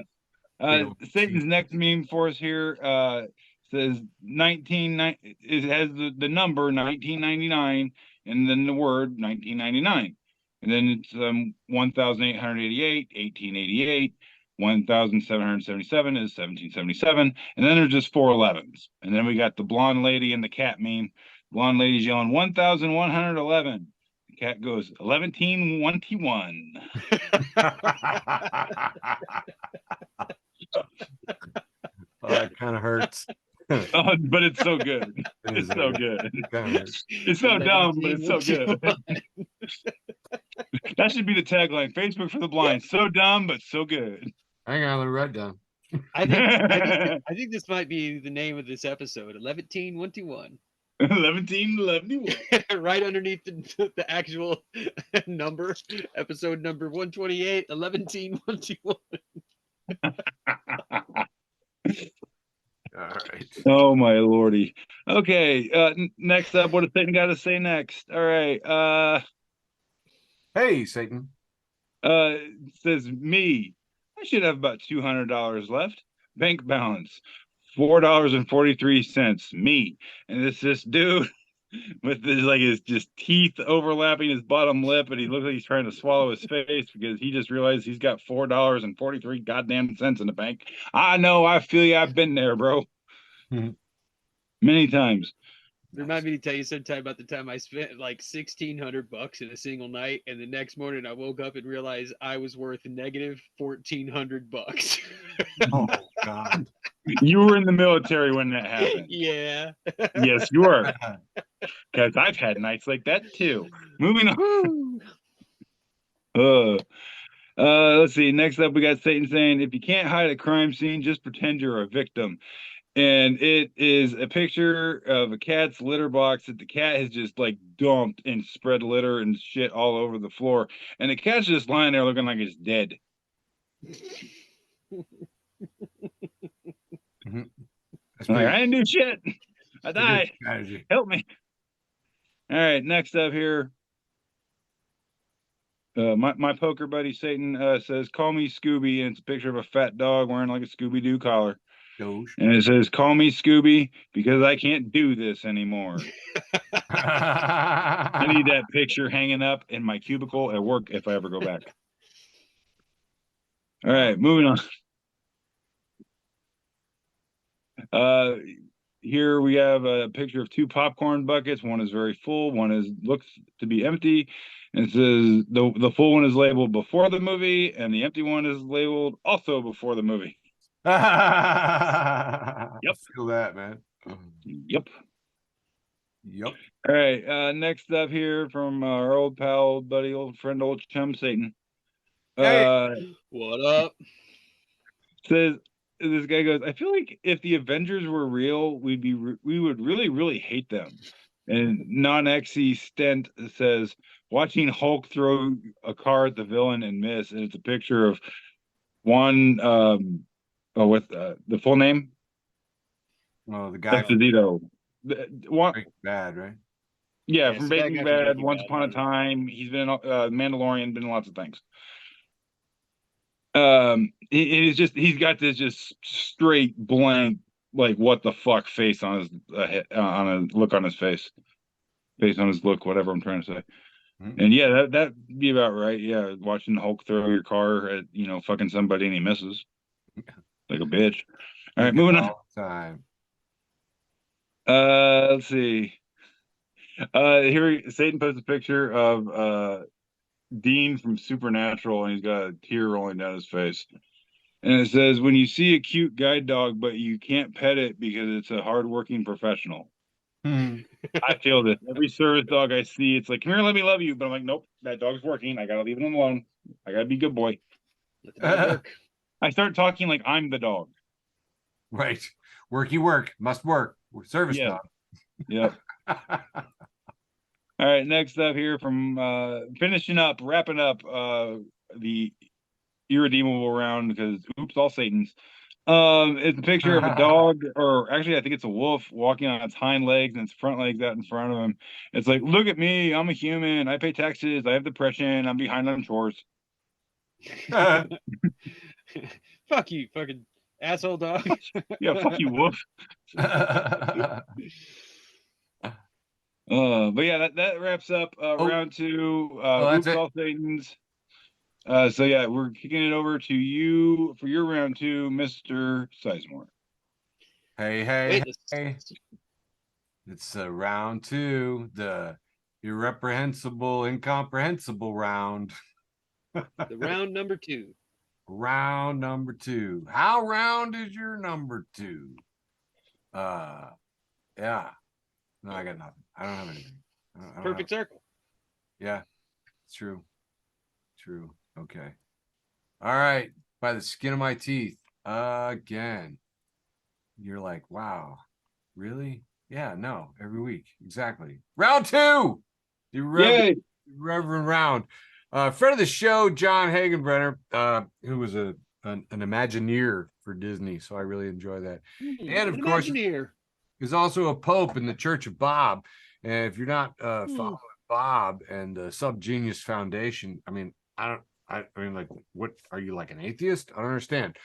Satan's next meme for us here says it has the number 1999, and and then the word 1999. And then it's 1,888, 1888, 1,777 is 1777. And then there's just 4 11s. And then we got the blonde lady and the cat meme. Blonde lady's yelling 1,111. The cat goes 1121. Oh, that kind of hurts. Oh, but it's so good. It's so good. It's so dumb, but it's so good. That should be the tagline. Facebook for the blind. So dumb, but so good. Hang on, let me write down. I think this might be the name of this episode. 11-121. 1121. Right underneath the actual number, episode number 128, 11-121. All right. Oh my lordy. Okay. Next up, what does Satan got to say next? All right. Hey, Satan. It says me. I should have about $200 left. Bank balance $4.43. Me. And it's this dude with his just teeth overlapping his bottom lip, and he looks like he's trying to swallow his face because he just realized he's got $4.43 goddamn cents in the bank. I know, I feel you. I've been there, bro. Many times. Remind me to tell you sometime about the time I spent like $1,600 in a single night, and the next morning I woke up and realized I was worth negative $1,400. Oh God. You were in the military when that happened. Yeah. Yes, you were. Because I've had nights like that too. Moving on. Let's see. Next up, we got Satan saying, if you can't hide a crime scene, just pretend you're a victim. And it is a picture of a cat's litter box that the cat has just like dumped and spread litter and shit all over the floor. And the cat's just lying there looking like it's dead. Like, I didn't do shit. I died. Help me. All right, next up here. My poker buddy Satan says, call me Scooby, and it's a picture of a fat dog wearing like a Scooby-Doo collar. And it says, call me Scooby because I can't do this anymore. I need that picture hanging up in my cubicle at work if I ever go back. All right, moving on. Here we have a picture of 2 popcorn buckets. One is very full. One looks to be empty. And it says the full one is labeled before the movie, and the empty one is labeled also before the movie. Yep. Yep. Feel that, man. Yep. Yep. All right. Next up here from our old pal, old buddy, old friend, old chum Satan. Hey. What up? Says this guy goes, I feel like if the Avengers were real, we would really, really hate them. And non-XE Stent says, watching Hulk throw a car at the villain and miss. And it's a picture of one with the full name. Oh, the guy Esposito. from Breaking Bad, right? Yeah, Yes, from that guy Breaking from Bad, Breaking Once Bad, Upon a yeah. Time. He's been Mandalorian, been in lots of things. It is just, he's got this just straight blank, like what the fuck face on his on a look on his face on his look, whatever I'm trying to say. And yeah, that'd be about right. Yeah, watching Hulk throw your car at fucking somebody and he misses like a bitch. All right, moving on. All the time. Let's see. Here Satan posts a picture of Dean from Supernatural, and he's got a tear rolling down his face. And it says, when you see a cute guide dog, but you can't pet it because it's a hardworking professional. I feel this. Every service dog I see, it's like, come here, let me love you. But I'm like, nope, that dog's working. I got to leave him alone. I got to be a good boy. Let the dog work. I start talking like I'm the dog. Right. Worky work. Must work. We're service dog. Yep. All right, next up here from wrapping up the irredeemable round, because oops, all Satan's. It's a picture of a dog, or actually I think it's a wolf walking on its hind legs and its front legs out in front of him. It's like, look at me, I'm a human, I pay taxes, I have depression, I'm behind on chores. Fuck you, fucking asshole dog. Yeah, fuck you, wolf. But yeah, that wraps up round 2. that's Oops, it. all Satans. So yeah, we're kicking it over to you for your round 2, Mr. Sizemore. Hey, hey. It's round 2, the irreprehensible, incomprehensible round. The round number 2. Round number 2. How round is your number 2? Yeah. No, I got nothing. I don't have anything. I don't Perfect circle. Yeah, it's true. True. Okay. All right. By the skin of my teeth. Again. You're like, wow, really? Yeah, no, every week. Exactly. Round 2. The Reverend Round. Friend of the show, John Hagenbrenner, who was an Imagineer for Disney. So I really enjoy that. And of course, Imagineer is also a pope in the Church of Bob. And if you're not following Bob and the Subgenius Foundation, I mean, I mean, like, what are you, like an atheist? I don't understand.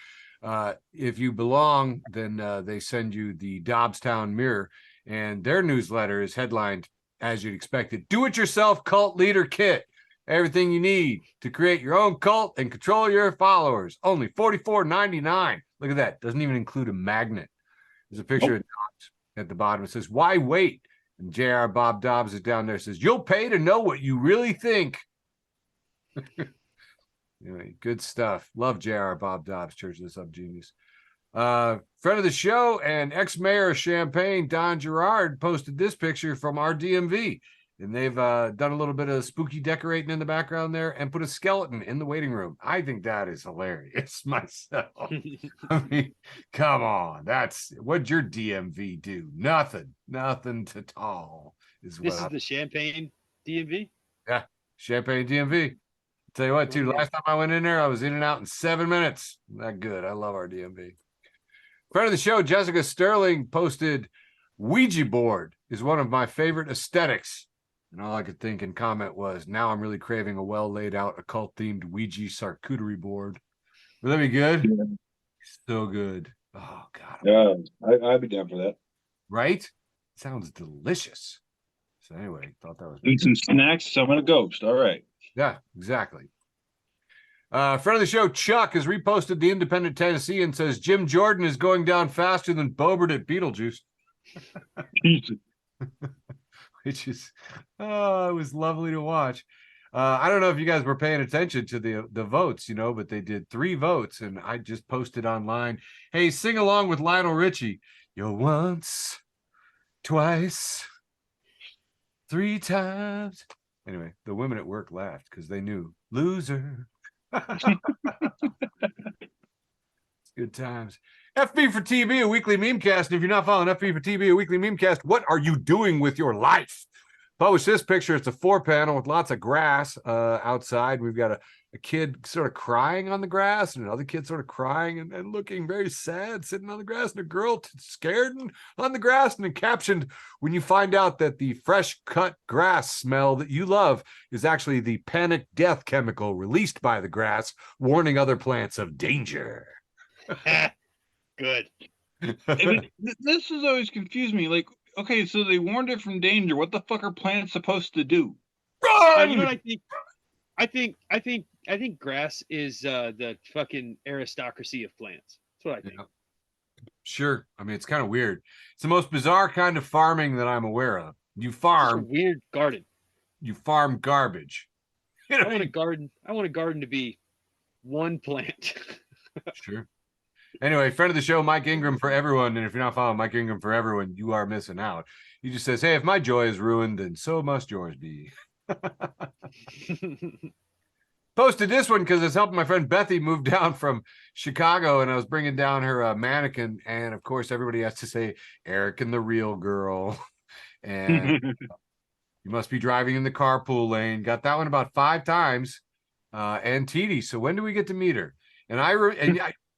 If you belong, then they send you the Dobbstown Mirror, and their newsletter is headlined, as you'd expect it, Do-It-Yourself Cult Leader Kit. Everything you need to create your own cult and control your followers. Only $44.99. Look at that. Doesn't even include a magnet. There's a picture of Dobbs at the bottom. It says, why wait? And J.R. Bob Dobbs is down there. It says, you'll pay to know what you really think. Anyway, good stuff. Love J.R. Bob Dobbs, Church of the Subgenius. Friend of the show and ex-mayor of Champaign, Don Gerard, posted this picture from our DMV. And they've done a little bit of spooky decorating in the background there and put a skeleton in the waiting room. I think that is hilarious myself. I mean, come on. What'd your DMV do? Nothing at all. This is the Champaign DMV? Yeah, Champaign DMV. Tell you what, too, last time I went in there, I was in and out in 7 minutes. That good. I love our DMV. Friend of the show, Jessica Sterling, posted, Ouija board is one of my favorite aesthetics. And all I could think and comment was, now I'm really craving a well laid out occult-themed Ouija charcuterie board. Would that be good? Yeah. So good. Oh, God. Yeah, I'd be down for that. Right? Sounds delicious. So anyway, thought that was... Eat some snacks, summon a ghost. All right. Yeah, exactly. Friend of the show, Chuck, has reposted the Independent Tennessee and says Jim Jordan is going down faster than Bobert at Beetlejuice. Which is, it was lovely to watch. I don't know if you guys were paying attention to the votes, but they did 3 votes, and I just posted online, hey, sing along with Lionel Richie. You're once, twice, 3 times. Anyway, the women at work laughed because they knew, loser. Good times. FB for TB, a weekly memecast. And if you're not following FB for TB, a weekly memecast, what are you doing with your life? Publish this picture. It's a 4-panel with lots of grass outside. We've got a kid sort of crying on the grass and another kid sort of crying and looking very sad sitting on the grass, and a girl scared on the grass, and then captioned, when you find out that the fresh cut grass smell that you love is actually the panic death chemical released by the grass, warning other plants of danger. Good. I mean, this has always confused me. Like, okay, so they warned it from danger. What the fuck are plants supposed to do? Run! You know what I think? I think grass is the fucking aristocracy of plants. That's what I think. Yeah. Sure. I mean, it's kind of weird. It's the most bizarre kind of farming that I'm aware of. You farm a weird garden. You farm garbage. I want a garden. I want a garden to be one plant. Sure. Anyway, friend of the show, Mike Ingram for everyone. And if you're not following Mike Ingram for everyone, you are missing out. He just says, hey, if my joy is ruined, then so must yours be. Posted this one because I was helping my friend Bethy move down from Chicago, and I was bringing down her mannequin. And of course, everybody has to say, Eric and the real girl. And you must be driving in the carpool lane. Got that one about 5 times. And TD. So when do we get to meet her? And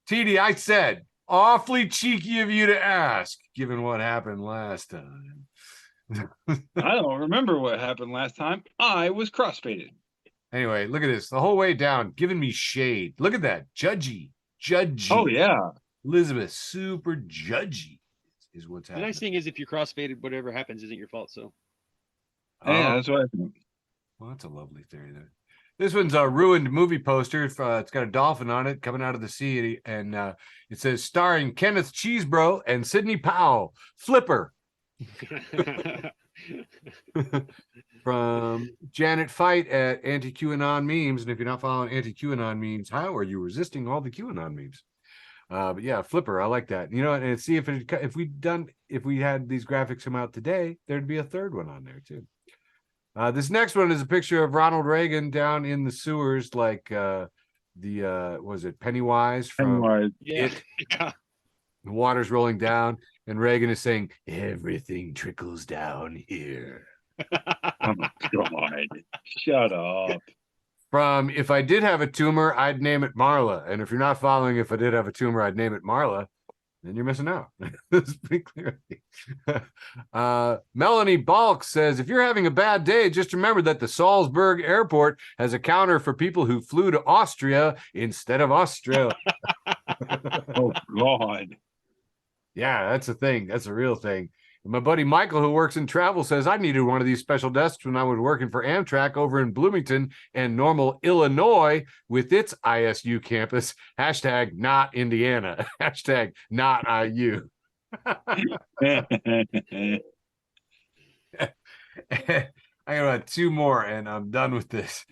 TD, I said, awfully cheeky of you to ask, given what happened last time. I don't remember what happened last time. I was crossfaded. Anyway, look at this. The whole way down, giving me shade. Look at that. Judgy. Oh, yeah. Elizabeth, super judgy is what's happening. The nice thing is if you're crossfaded, whatever happens isn't your fault, so. Yeah, that's what I think. Well, that's a lovely theory there. This one's a ruined movie poster. It's got a dolphin on it coming out of the sea, and it says starring Kenneth Cheesebro and Sidney Powell, Flipper. From Janet Fight at Anti-QAnon Memes. And if you're not following Anti-QAnon Memes, how are you resisting all the QAnon memes? But yeah, Flipper, I like that. You know, and see if we had these graphics come out today, there'd be a third one on there too. This next one is a picture of Ronald Reagan down in the sewers, like was it Pennywise from Pennywise. Yeah. It? The water's rolling down, and Reagan is saying, "Everything trickles down here." Oh my God. Shut up. From If I Did Have a Tumor, I'd name it Marla. And if you're not following If I Did Have a Tumor, I'd name it Marla, then you're missing out. It's pretty clear. Melanie Balk says, if you're having a bad day, just remember that the Salzburg airport has a counter for people who flew to Austria instead of Australia. Oh God. Yeah, that's a thing. That's a real thing. And my buddy Michael, who works in travel, says I needed one of these special desks when I was working for Amtrak over in Bloomington and Normal, Illinois, with its ISU campus. Hashtag not Indiana. Hashtag not IU. I got two more, and I'm done with this.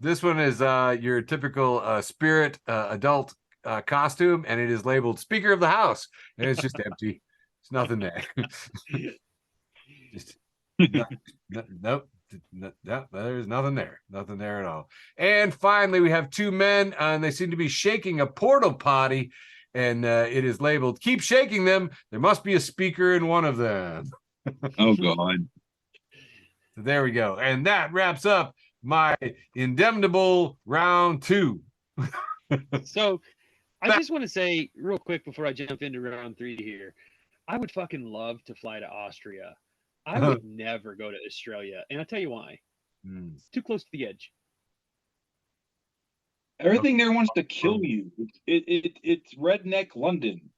This one is your typical spirit adult costume, and it is labeled Speaker of the House, and it's just empty. There's nothing there. Just nope. There's nothing there. Nothing there at all. And finally, we have two men, and they seem to be shaking a portal potty, and it is labeled "Keep shaking them. There must be a speaker in one of them." Oh God. So there we go, and that wraps up my indemnable round two. So I just want to say real quick before I jump into round 3 here, I would fucking love to fly to Austria. I would never go to Australia, and I'll tell you why. It's too close to the edge. Everything there wants to kill you. It's redneck London.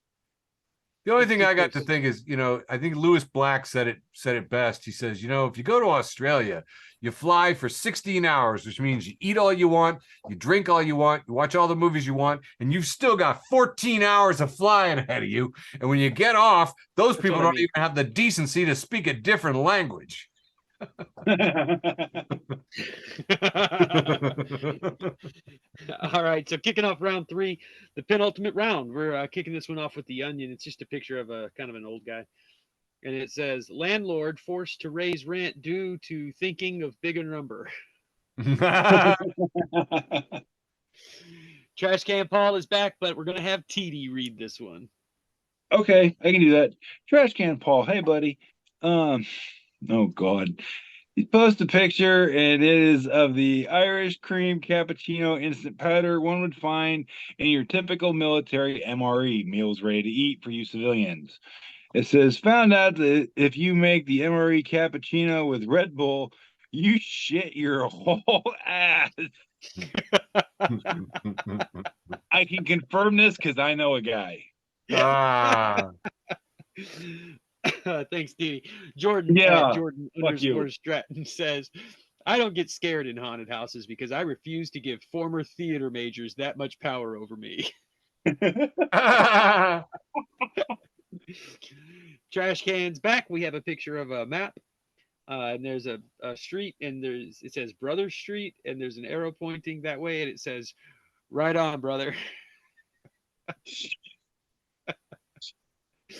The only thing I got to think is, I think Lewis Black said it best. He says, if you go to Australia, you fly for 16 hours, which means you eat all you want, you drink all you want, you watch all the movies you want, and you've still got 14 hours of flying ahead of you. And when you get off, those people don't even have the decency to speak a different language. All right, so kicking off round 3, the penultimate round. We're kicking this one off with the Onion. It's just a picture of a kind of an old guy, and it says landlord forced to raise rent due to thinking of big and lumber. Trash Can Paul is back, but we're gonna have TD read this one. Okay, I can do that. Trash Can Paul, hey buddy. Oh God. He posted a picture, and it is of the Irish cream cappuccino instant powder one would find in your typical military MRE, meals ready to eat for you civilians. It says, found out that if you make the MRE cappuccino with Red Bull, you shit your whole ass. I can confirm this because I know a guy. Thanks, Dee. Jordan, Yeah, Jordan _ Stratton says, I don't get scared in haunted houses because I refuse to give former theater majors that much power over me. Trash Cans back. We have a picture of a map, and there's a street, and it says Brother Street, and there's an arrow pointing that way, and it says, right on, brother.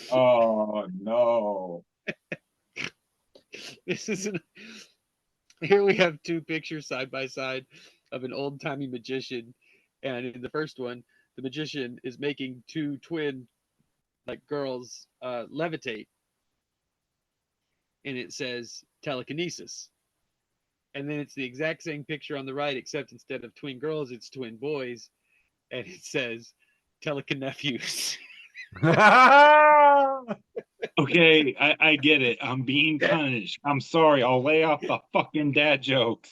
Oh no. Here we have two pictures side by side of an old-timey magician, and in the first one the magician is making two twin girls levitate, and it says telekinesis. And then it's the exact same picture on the right, except instead of twin girls it's twin boys, and it says telekinephews. Okay, I get it. I'm being punished. I'm sorry. I'll lay off the fucking dad jokes.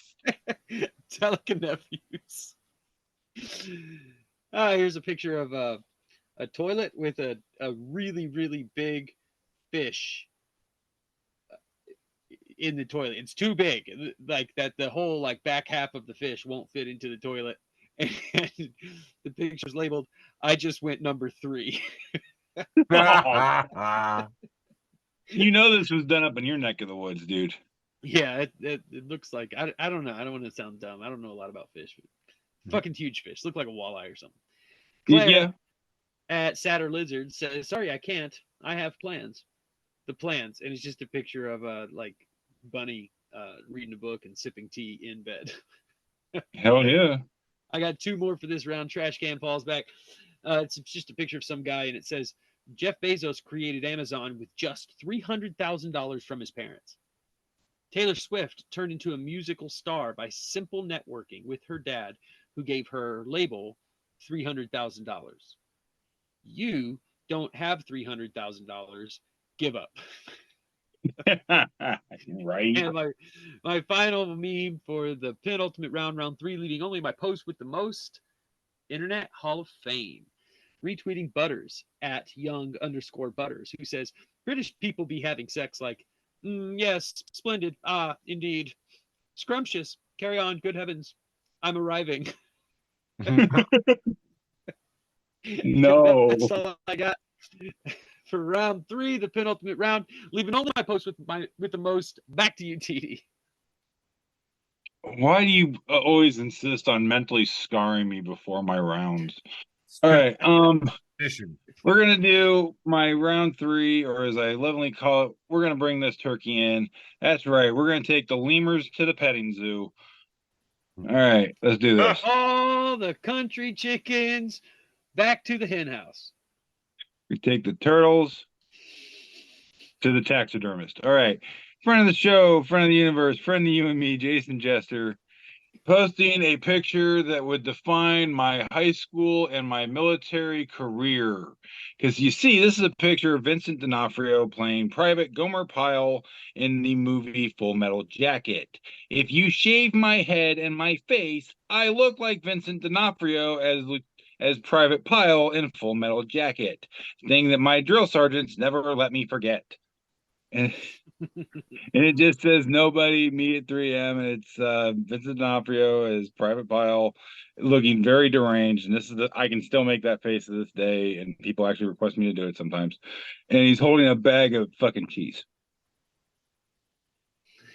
Telekinephews. Here's a picture of a toilet with a really, really big fish in the toilet. It's too big, like that. The whole like back half of the fish won't fit into the toilet, and the picture's labeled. I just went number 3. You know this was done up in your neck of the woods, dude. Yeah, it looks like I don't know. I don't want to sound dumb. I don't know a lot about fish. But fucking huge fish. Look like a walleye or something. Claire Yeah. at Satyr Lizard says, "Sorry, I can't. I have plans." The plans, and it's just a picture of a like bunny reading a book and sipping tea in bed. Hell yeah. I got 2 more for this round. Trash can falls back. It's just a picture of some guy, and it says Jeff Bezos created Amazon with just $300,000 from his parents. Taylor Swift turned into a musical star by simple networking with her dad, who gave her label $300,000. You don't have $300,000. Give up. Right. And my final meme for the penultimate round 3, leading only my post with the most, Internet Hall of Fame. Retweeting Butters at young_Butters, who says, British people be having sex like, yes, splendid. Ah, indeed. Scrumptious. Carry on. Good heavens. I'm arriving. No. That's all I got for round 3, the penultimate round. Leaving only my post with the most. Back to you, TD. Why do you always insist on mentally scarring me before my rounds? All right. We're gonna do my round 3, or as I lovingly call it, we're gonna bring this turkey in. That's right. We're gonna take the lemurs to the petting zoo. All right, let's do this. All the country chickens back to the hen house. We take the turtles to the taxidermist. All right. Friend of the show, friend of the universe, friend of you and me, Jason Jester, posting a picture that would define my high school and my military career. Because you see, this is a picture of Vincent D'Onofrio playing Private Gomer Pyle in the movie Full Metal Jacket. If you shave my head and my face, I look like Vincent D'Onofrio as Private Pyle in Full Metal Jacket. Thing that my drill sergeants never let me forget. And it just says nobody, me at 3M, and it's Vincent D'Onofrio as Private Pyle, looking very deranged. And this is I can still make that face to this day, and people actually request me to do it sometimes. And he's holding a bag of fucking cheese.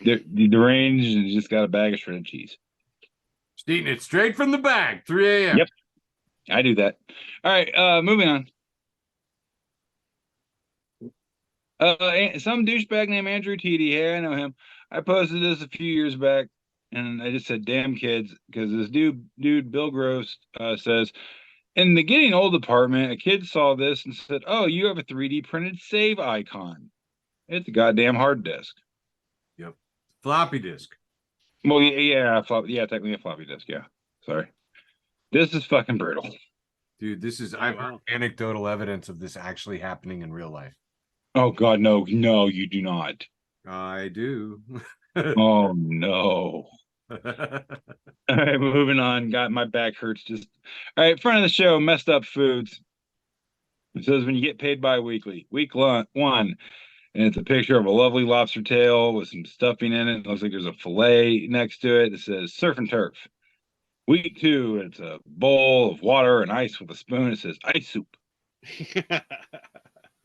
The deranged, and he's just got a bag of shredded cheese. Just eating it straight from the bag, 3 a.m. Yep, I do that. All right, moving on. Some douchebag named Andrew TD. Hey, I know him. I posted this a few years back, and I just said, "Damn kids," because this dude Bill Gross says, in the getting old department, a kid saw this and said, "Oh, you have a 3D printed save icon. It's a goddamn hard disk." Yep, floppy disk. Well, yeah, technically a floppy disk. Yeah, sorry. This is fucking brutal, dude. This is I've heard anecdotal evidence of this actually happening in real life. Oh God, no, you do not. I do. Oh no. All right, moving on. Got my back hurts. Just all right. Front of the show, messed up foods. It says when you get paid bi-weekly. Week 1, and it's a picture of a lovely lobster tail with some stuffing in it. It looks like there's a fillet next to it. It says surf and turf. Week 2, it's a bowl of water and ice with a spoon. It says ice soup.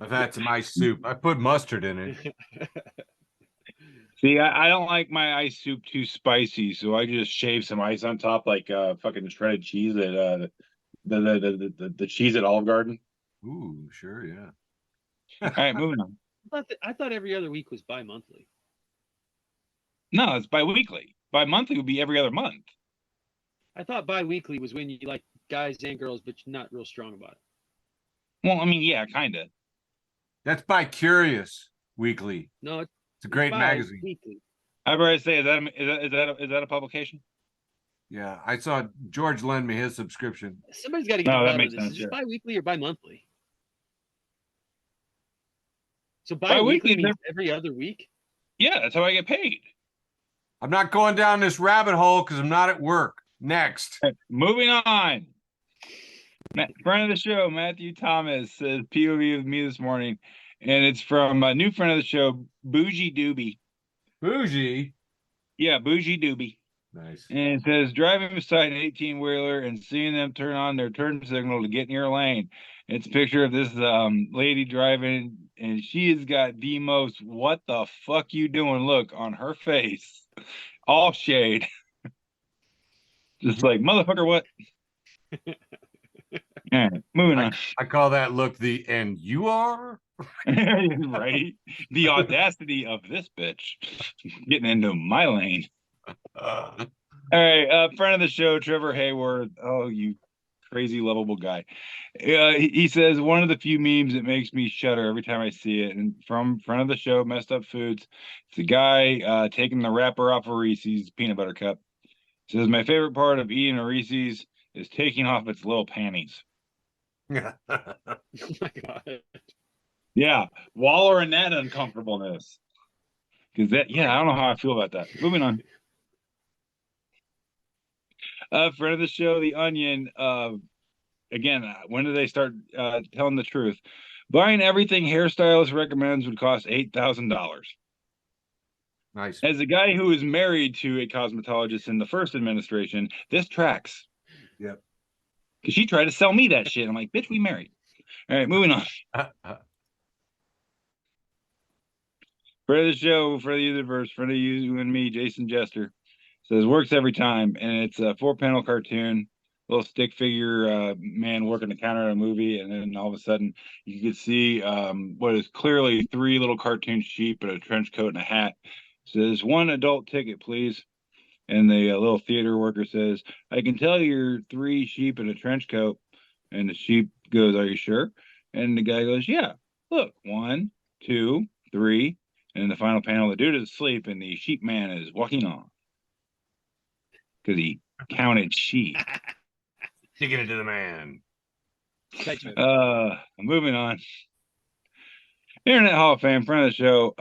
I've had some ice soup. I put mustard in it. See, I don't like my ice soup too spicy, so I just shave some ice on top, like fucking shredded cheese at the cheese at Olive Garden. Ooh, sure, yeah. All right, moving on. I thought every other week was bi-monthly. No, it's bi-weekly. Bi-monthly would be every other month. I thought bi-weekly was when you like guys and girls, but you're not real strong about it. Well, I mean, yeah, kind of. That's by Curious Weekly. No, it's a great magazine. Weekly. I was ready to say, is that a publication? Yeah, I saw George lend me his subscription. Somebody's got to get out of this. Is it bi-weekly or bi-monthly? So bi-weekly means every other week? Yeah, that's how I get paid. I'm not going down this rabbit hole because I'm not at work. Next. Right, moving on. Friend of the show, Matthew Thomas, says POV of me this morning. And it's from a new friend of the show, Bougie Doobie. Bougie. Yeah, bougie doobie. Nice. And it says driving beside an 18-wheeler and seeing them turn on their turn signal to get in your lane. It's a picture of this lady driving, and she has got the most "what the fuck you doing" look on her face, all shade. Just like, motherfucker, what? All right, moving on. I call that look the "and you are." Right? The audacity of this bitch getting into my lane. All right, friend of the show, Trevor Hayworth. Oh, you crazy lovable guy. He says one of the few memes that makes me shudder every time I see it. And from friend of the show, Messed Up Foods, it's a guy taking the wrapper off a Reese's peanut butter cup. Says my favorite part of eating a Reese's is taking off its little panties. Oh my god. Yeah, wallow in that uncomfortableness. Because that, yeah, I don't know how I feel about that. Moving on. Friend of the show, The Onion. Again, when do they start telling the truth? Buying everything hairstylist recommends would cost $8,000. Nice. As a guy who was married to a cosmetologist in the first administration, this tracks. Yep. Because she tried to sell me that shit. I'm like, bitch, we married. All right, moving on. Friend of the show, friend of the universe, friend of you and me, Jason Jester, says works every time, and it's a 4-panel cartoon, little stick figure man working the counter at a movie, and then all of a sudden you could see what is clearly 3 little cartoon sheep in a trench coat and a hat. Says 1 adult ticket, please. And the little theater worker says, I can tell you're 3 sheep in a trench coat. And the sheep goes, are you sure? And the guy goes, yeah, look, 1, 2, 3. And in the final panel, the dude is asleep and the sheep man is walking on. Because he counted sheep. Digging it to the man. Moving on. Internet Hall of Fame, friend of the show,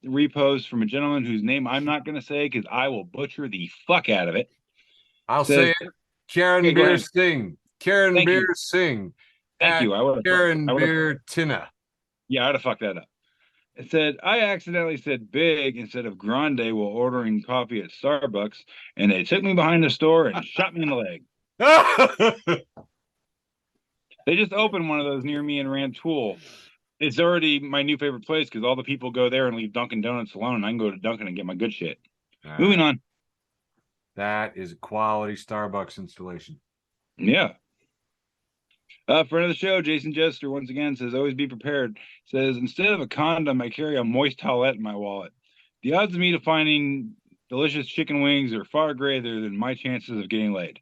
repost from a gentleman whose name I'm not going to say because I will butcher the fuck out of it. I'll Says, say it. Karen okay, go Beer ahead. Singh. Karen Thank Beer you. Singh. Thank you. Karen Beer Tina. Yeah, I'd have fucked that up. It said, I accidentally said big instead of grande while ordering coffee at Starbucks, and they took me behind the store and shot me in the leg. They just opened one of those near me in Rantoul. It's already my new favorite place because all the people go there and leave Dunkin' Donuts alone, and I can go to Dunkin' and get my good shit. Moving on. That is a quality Starbucks installation. Yeah. Friend of the show, Jason Jester, once again says, always be prepared. Says, instead of a condom, I carry a moist towelette in my wallet. The odds of me finding delicious chicken wings are far greater than my chances of getting laid.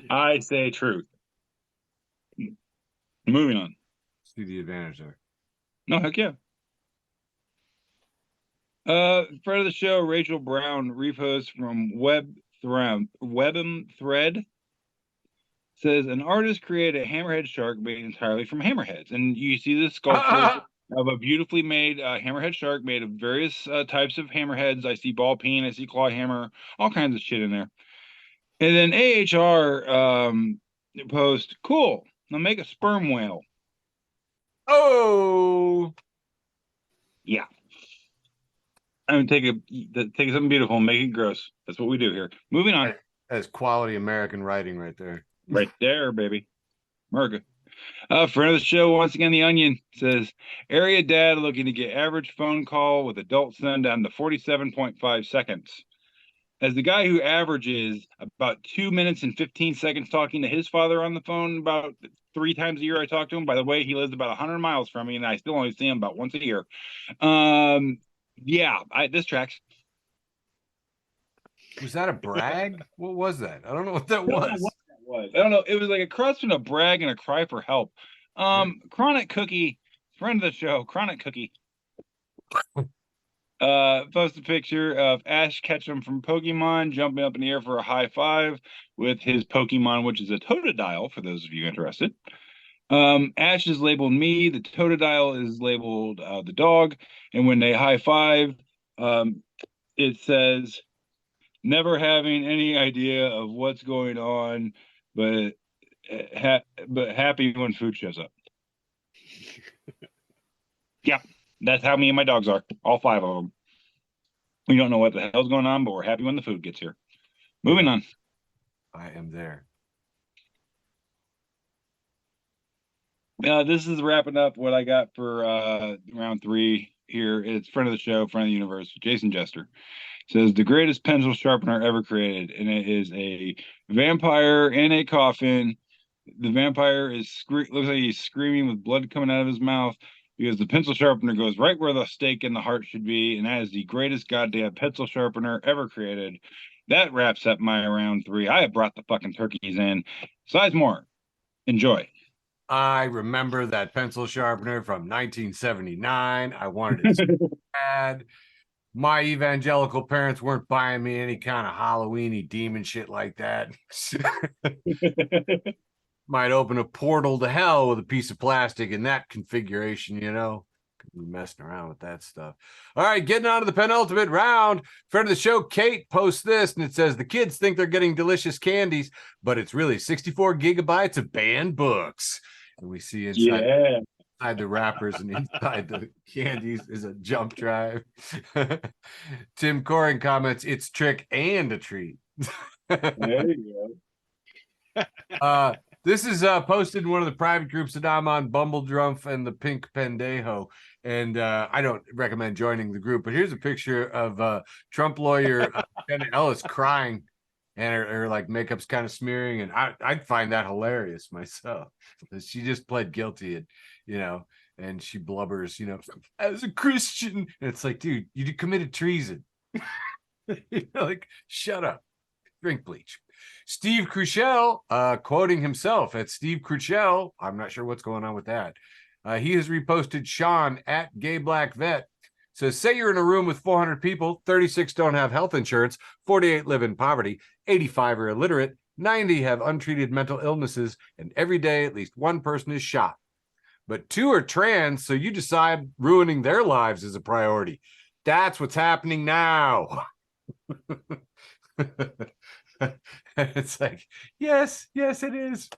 I say truth. Moving on. See the advantage there. No, heck yeah. Friend of the show, Rachel Brown, repost from Webm Thread. Says an artist created a hammerhead shark made entirely from hammerheads, and you see this sculpture of a beautifully made hammerhead shark made of various types of hammerheads. I see ball peen, I see claw hammer, all kinds of shit in there. And then AHR post, cool. Now make a sperm whale. Oh, yeah. I mean, take something beautiful and make it gross. That's what we do here. Moving on. That's quality American writing right there. Right there, baby. America. Friend of the show, once again, The Onion says, area dad looking to get average phone call with adult son down to 47.5 seconds. As the guy who averages about 2 minutes and 15 seconds talking to his father on the phone about 3 times a year I talk to him. By the way, he lives about 100 miles from me, and I still only see him about once a year. Yeah, this tracks. Was that a brag? What was that? I don't know what that was. I don't know. It was like a cross between a brag and a cry for help. Chronic Cookie, friend of the show, Chronic Cookie. Post a picture of Ash Ketchum from Pokemon jumping up in the air for a high five with his Pokemon, which is a Totodile, for those of you interested. Ash is labeled me, the Totodile is labeled the dog, and when they high five, it says, never having any idea of what's going on, but happy when food shows up. Yeah, That's how me and my dogs are. All 5 of them. We don't know what the hell's going on, but we're happy when the food gets here. Moving on. I am there. This is wrapping up what I got for round 3 here. It's friend of the show, friend of the universe, Jason Jester. Says the greatest pencil sharpener ever created, and it is a vampire in a coffin. The vampire looks like he's screaming with blood coming out of his mouth because the pencil sharpener goes right where the stake in the heart should be, and that is the greatest goddamn pencil sharpener ever created. That wraps up my round 3. I have brought the fucking turkeys in. Sizemore, enjoy. I remember that pencil sharpener from 1979. I wanted it so bad. My evangelical parents weren't buying me any kind of Halloweeny demon shit like that. Might open a portal to hell with a piece of plastic in that configuration, you know. Could be messing around with that stuff. All right, getting on to the penultimate round. Friend of the show, Kate, posts this, and it says the kids think they're getting delicious candies, but it's really 64 gigabytes of banned books. And we see inside the wrappers and inside the candies is a jump drive. Tim Corin comments, it's trick and a treat. There you go. This is posted in one of the private groups that I'm on, Bumbledrumpf and the Pink Pendejo. And I don't recommend joining the group, but here's a picture of Trump lawyer Jenna Ellis crying, and her like makeup's kind of smearing, and I'd find that hilarious myself. She just pled guilty, and you know, and she blubbers, you know, as a Christian. And it's like, dude, you committed treason. You know, like, shut up, drink bleach. Steve Cruchel, quoting himself at Steve Cruchel, I'm not sure what's going on with that. He has reposted Sean at Gay Black Vet. Says, say you're in a room with 400 people, 36 don't have health insurance, 48 live in poverty, 85 are illiterate, 90 have untreated mental illnesses, and every day at least one person is shot. But 2 are trans, so you decide ruining their lives is a priority. That's what's happening now. It's like, yes, it is.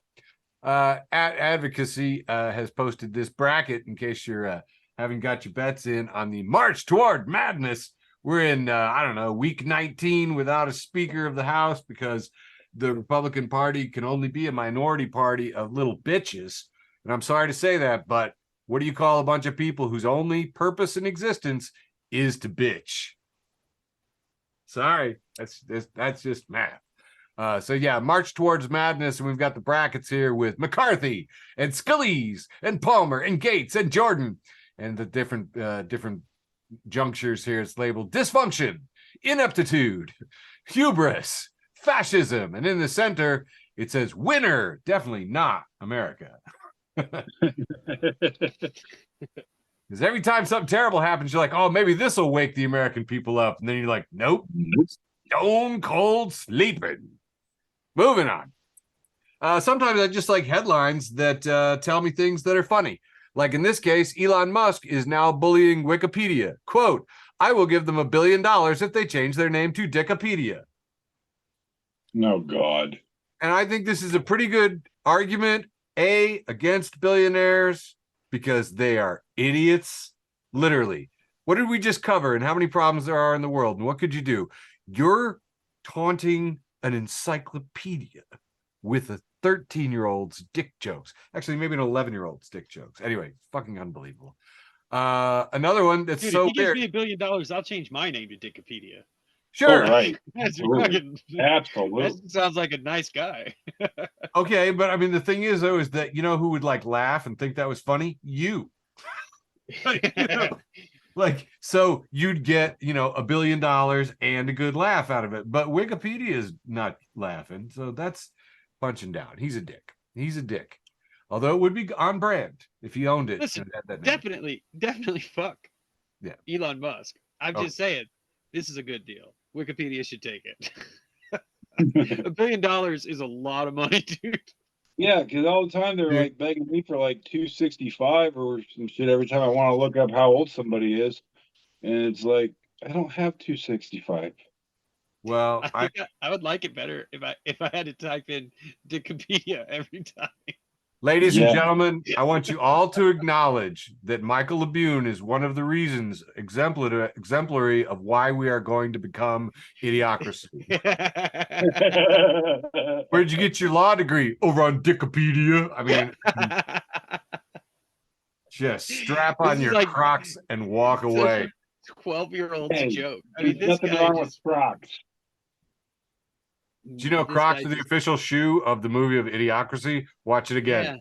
At Advocacy has posted this bracket in case you're haven't got your bets in on the March Toward Madness. We're in, I don't know, week 19 without a Speaker of the House because the Republican Party can only be a minority party of little bitches. And I'm sorry to say that, but what do you call a bunch of people whose only purpose in existence is to bitch? Sorry, that's just math. So yeah, March Towards Madness, and we've got the brackets here with McCarthy and Scalise and Palmer and Gates and Jordan, and the different junctures here. It's labeled dysfunction, ineptitude, hubris, fascism, and in the center it says winner, definitely not America. Because every time something terrible happens, you're like, oh, maybe this will wake the American people up. And then you're like, nope, stone cold sleeping. Moving on. Sometimes I just like headlines that tell me things that are funny. Like in this case, Elon Musk is now bullying Wikipedia. Quote, I will give them $1 billion if they change their name to Dickopedia. No, God. And I think this is a pretty good argument, A, against billionaires, because they are idiots. Literally. What did we just cover and how many problems there are in the world? And what could you do? You're taunting an encyclopedia with a 13-year-old's dick jokes. Actually, maybe an 11-year-old's dick jokes. Anyway, fucking unbelievable. Another one that's Dude, so if he gives weird. me $1 billion, I'll change my name to Dickopedia. Sure. Oh, right. Absolutely. Absolutely. That sounds like a nice guy. Okay, but I mean, the thing is, though, is that you know who would like laugh and think that was funny? You. Like, you know, like, so you'd get, you know, $1 billion and a good laugh out of it. But Wikipedia is not laughing, so that's punching down. He's a dick. He's a dick. Although it would be on brand if he owned it. Listen, and had that name. definitely fuck. Yeah. Elon Musk. I'm just saying, this is a good deal. Wikipedia should take it. $1 billion is a lot of money, dude. Yeah, because all the time they're like begging me for like 265 or some shit every time I want to look up how old somebody is, and it's like I don't have 265. Well, I would like it better if I had to type in Dickopedia every time. Ladies and gentlemen, I want you all to acknowledge that Michael Labune is one of the reasons exemplary of why we are going to become idiocracy. Where'd you get your law degree? Over on Wikipedia. I mean, just strap on your Crocs and walk away. 12-year-old's joke. I mean, this nothing guy wrong with Crocs. Do you know Crocs are the official shoe of the movie of Idiocracy? Watch it again.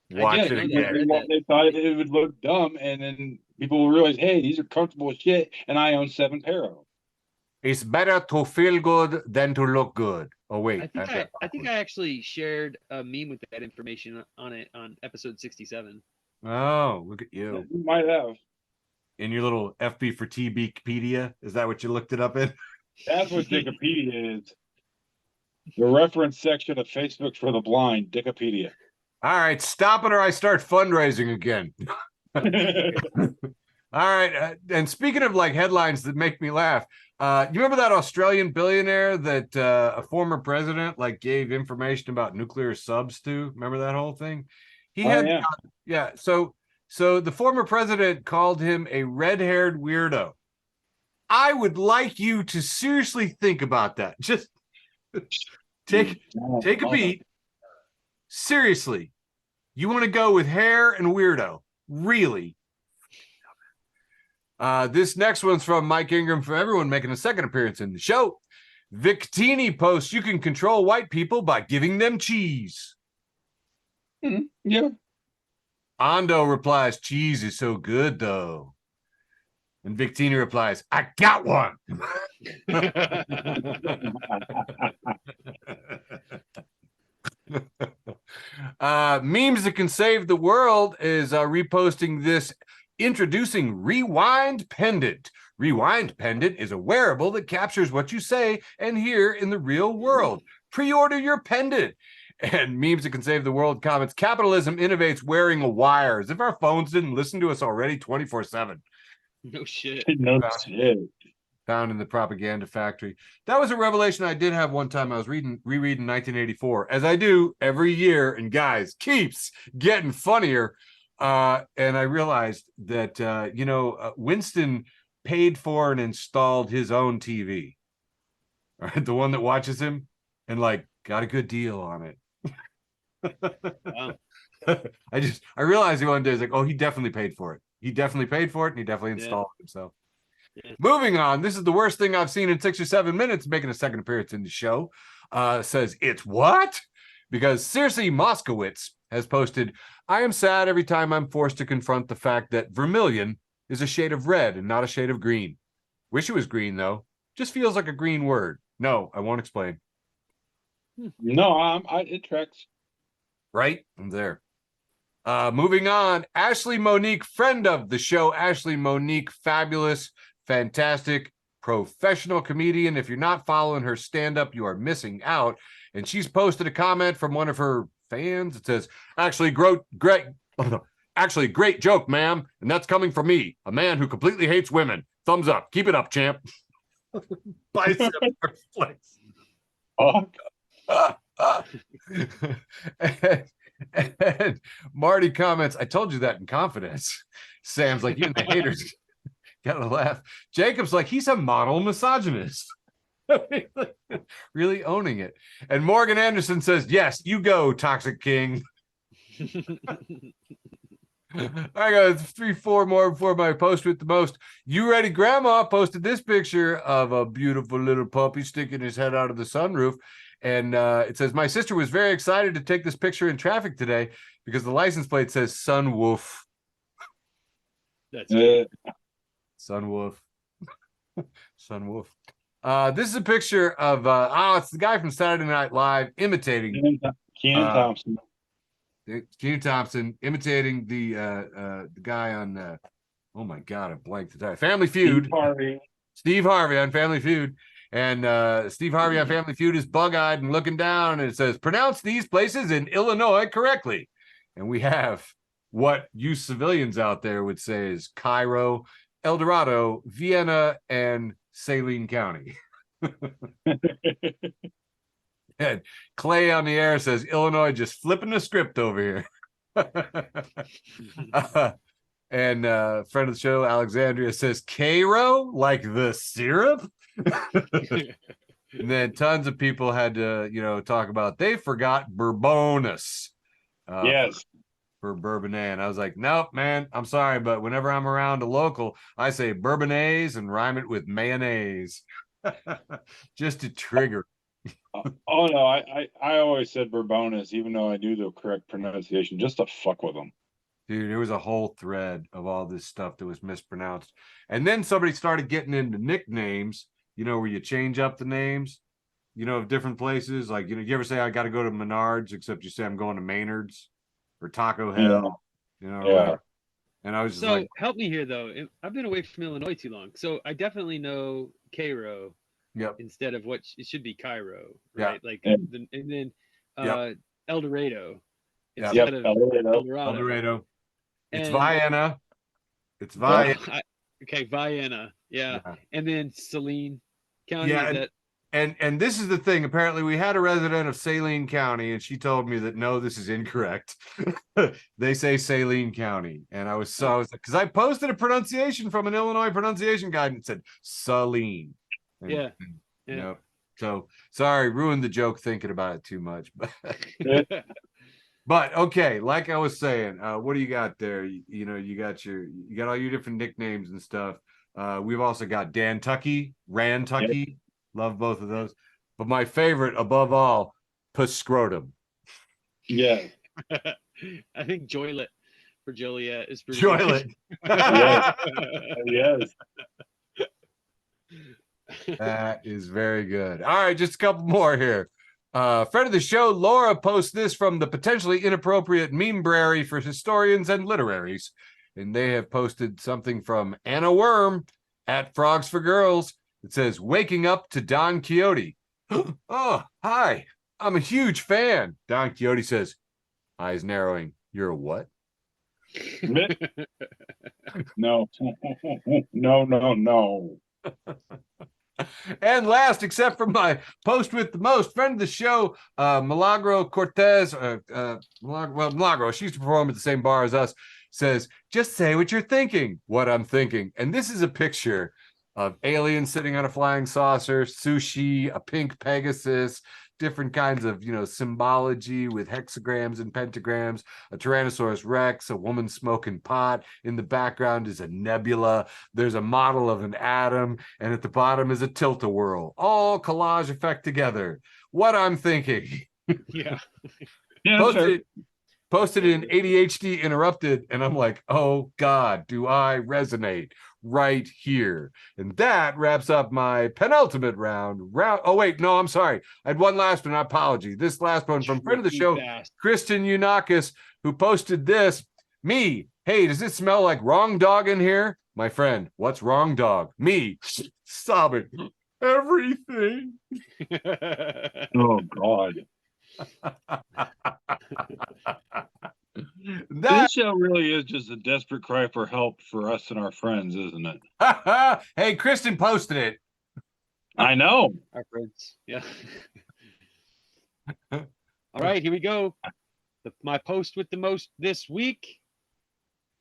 Yeah. Watch it again. They thought it would look dumb, and then people will realize, hey, these are comfortable as shit, and I own 7 pair of them. It's better to feel good than to look good. Oh wait, I think I actually shared a meme with that information on it on episode 67. Oh, look at you! You might have. In your little FB for TBpedia, is that what you looked it up in? That's what Wikipedia is. The reference section of Facebook for the blind, Wikipedia. All right, stop it or I start fundraising again. All right, and speaking of like headlines that make me laugh, you remember that Australian billionaire that a former president like gave information about nuclear subs to? Remember that whole thing? He had, yeah. So the former president called him a red-haired weirdo. I would like you to seriously think about that. Just take a beat. Seriously, you want to go with hair and weirdo? Really? This next one's from Mike Ingram for everyone making a second appearance in the show. Victini posts, you can control white people by giving them cheese. Yeah. Ando replies, cheese is so good, though. And Victini replies, I got one. Memes that can save the world is reposting this, introducing Rewind Pendant. Rewind Pendant is a wearable that captures what you say and hear in the real world. Pre-order your pendant. And Memes that can save the world comments, capitalism innovates wearing a wire, as if our phones didn't listen to us already 24/7. No shit. No shit. Found in the propaganda factory. That was a revelation I did have one time. I was rereading 1984, as I do every year, and guys, keeps getting funnier. And I realized that Winston paid for and installed his own TV. All right, the one that watches him, and like got a good deal on it. Wow. I realized one day, I was like, oh, he definitely paid for it. He definitely paid for it, and he definitely installed it himself. Yeah. Moving on, this is the worst thing I've seen in 6 or 7 minutes, making a second appearance in the show. Says, it's what? Because Circe Moskowitz has posted, I am sad every time I'm forced to confront the fact that vermilion is a shade of red and not a shade of green. Wish it was green, though. Just feels like a green word. No, I won't explain. No, it tracks. Right? I'm there. Moving on, Ashley Monique, friend of the show. Ashley Monique, fabulous, fantastic, professional comedian. If you're not following her stand-up, you are missing out. And she's posted a comment from one of her fans. It says, actually, great joke, ma'am. And that's coming from me, a man who completely hates women. Thumbs up. Keep it up, champ. Bicep flex. Oh, and Marty comments, I told you that in confidence. Sam's like, you and the haters gotta laugh. Jacob's like, he's a model misogynist. Really owning it. And Morgan Anderson says, yes, you go, Toxic King. I got 3-4 more before my post with the most. You Ready Grandma posted this picture of a beautiful little puppy sticking his head out of the sunroof. And it says, my sister was very excited to take this picture in traffic today because the license plate says Sun Wolf. That's good. Sun Wolf. Sun Wolf. This is a picture of, it's the guy from Saturday Night Live imitating Kenan Thompson. Kenan Thompson imitating the guy on, oh my God, I blanked the title. Family Feud. Steve Harvey on Family Feud. And Steve Harvey on Family Feud is bug-eyed and looking down, and it says, pronounce these places in Illinois correctly. And we have what you civilians out there would say is Cairo, El Dorado, Vienna, and Saline County. And Clay on the air says, Illinois just flipping the script over here. And friend of the show, Alexandria, says Cairo, like the syrup. And then tons of people had to, talk about they forgot Bourbonus. Yes. For Bourbonnais. And I was like, nope, man, I'm sorry, but whenever I'm around a local, I say Bourbonnais and rhyme it with mayonnaise. Just to trigger. Oh no, I always said Bourbonus, even though I knew the correct pronunciation, just to fuck with them. Dude, there was a whole thread of all this stuff that was mispronounced. And then somebody started getting into nicknames, where you change up the names, of different places. Like, you ever say, I got to go to Menards, except you say I'm going to Maynard's or Taco Hell, or whatever. And I was just like, help me here, though. I've been away from Illinois too long. So I definitely know Cairo instead of what it should be Cairo, right? Like, and then El Dorado instead of El Dorado. It's Vienna. It's Vienna. Okay, Vienna. Yeah. And then Saline County. Yeah. And this is the thing. Apparently, we had a resident of Saline County, and she told me that no, this is incorrect. They say Saline County, and I was because I posted a pronunciation from an Illinois pronunciation guide and it said Saline. And, so sorry, ruined the joke thinking about it too much, but okay, like I was saying, what do you got there? You got all your different nicknames and stuff. We've also got Dan Tucky, Rantucky. Love both of those. But my favorite above all, Puscrotum. Yeah. I think Joylet for Joliet is pretty Joylet. Yes. That is very good. All right, just a couple more here. Friend of the show, Laura, posts this from the potentially inappropriate meme-brary for historians and literaries. And they have posted something from Anna Worm at Frogs for Girls. It says, waking up to Don Quixote. Oh, hi. I'm a huge fan. Don Quixote says, eyes narrowing. You're a what? No. No. And last, except for my post with the most, friend of the show, Milagro Cortez, Milagro, she used to perform at the same bar as us, says, just say what you're thinking, what I'm thinking. And this is a picture of aliens sitting on a flying saucer, sushi, a pink Pegasus, different kinds of, symbology with hexagrams and pentagrams, a Tyrannosaurus Rex, a woman smoking pot. In the background is a nebula. There's a model of an atom, and at the bottom is a tilt-a-whirl. All collage effect together. What I'm thinking. Yeah. Posted in ADHD Interrupted, and I'm like, oh God, do I resonate right here. And that wraps up my penultimate round. Oh wait, no, I'm sorry. I had one last one. Apology. This last one from friend of the show, Kristen Unakis, who posted this. Me, hey, does it smell like wrong dog in here? My friend, what's wrong dog? Me, sobbing. Everything. Oh God. This show really is just a desperate cry for help for us and our friends, isn't it? Hey, Kristen posted it. I know. Our friends. Yeah. All right, here we go. My post with the most this week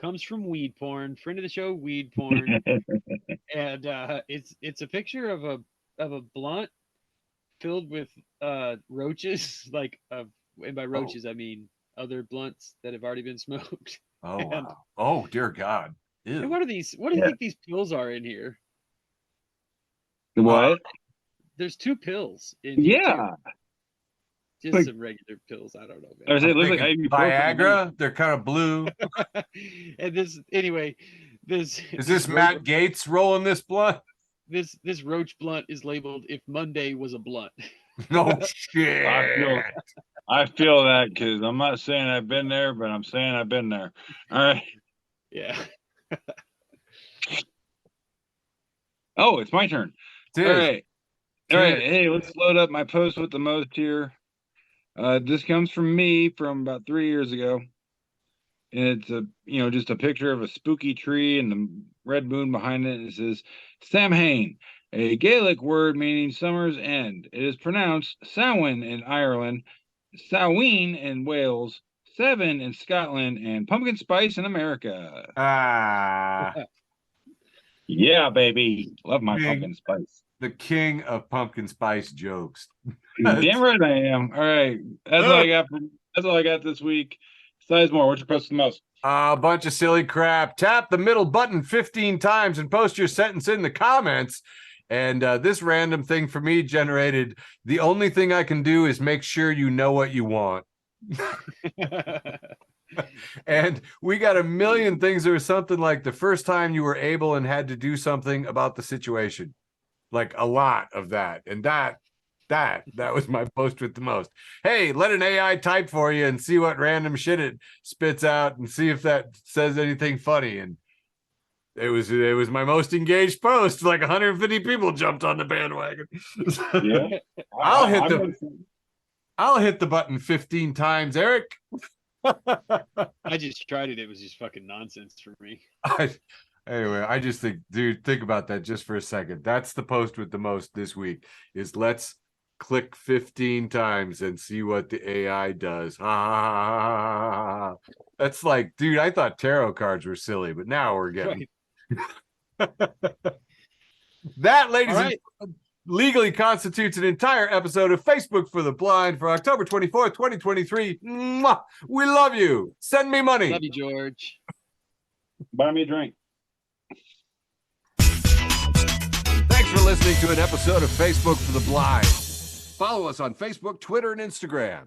comes from Weed Porn, friend of the show, Weed Porn. And it's a picture of a blunt filled with roaches, and by roaches I mean other blunts that have already been smoked. Oh, wow. Oh, dear God. Ew. And what are these? What do you think these pills are in here? What? There's 2 pills in here. Yeah. Just some regular pills. I don't know, man. It looks like Viagra. They're kind of blue. And this, anyway, this is this Matt Gates rolling this blunt? This roach blunt is labeled "If Monday was a blunt." No shit. I feel that, because I'm not saying I've been there, but I'm saying I've been there. All right. Yeah. Oh, it's my turn. All right. Hey, let's load up my post with the most here. This comes from me from about 3 years ago. And it's just a picture of a spooky tree and the red moon behind it. And it says, Samhain, a Gaelic word meaning summer's end. It is pronounced Samhain in Ireland, Samhain in Wales, 7 in Scotland, and pumpkin spice in America. Yeah, baby. Love my King. pumpkin spice. The king of pumpkin spice jokes. Damn right I am. All right. That's all I got that's all I got this week. Sizemore, what's your post the most? A bunch of silly crap. Tap the middle button 15 times and post your sentence in the comments. And this random thing for me generated, the only thing I can do is make sure you know what you want. And we got a million things. There was something like the first time you were able and had to do something about the situation. Like a lot of that. And that was my post with the most. Hey, let an AI type for you and see what random shit it spits out and see if that says anything funny. And it was my most engaged post. Like 150 people jumped on the bandwagon. Yeah. I'll hit the button 15 times, Eric. I just tried it. It was just fucking nonsense for me. Anyway, I just think, dude, think about that just for a second. That's the post with the most this week is let's click 15 times and see what the AI does. That's like, dude, I thought tarot cards were silly, but now we're getting that, ladies and legally constitutes an entire episode of Facebook for the Blind for October 24th, 2023. Mwah! We love you. Send me money. Love you, George. Buy me a drink. Thanks for listening to an episode of Facebook for the Blind. Follow us on Facebook, Twitter, and Instagram.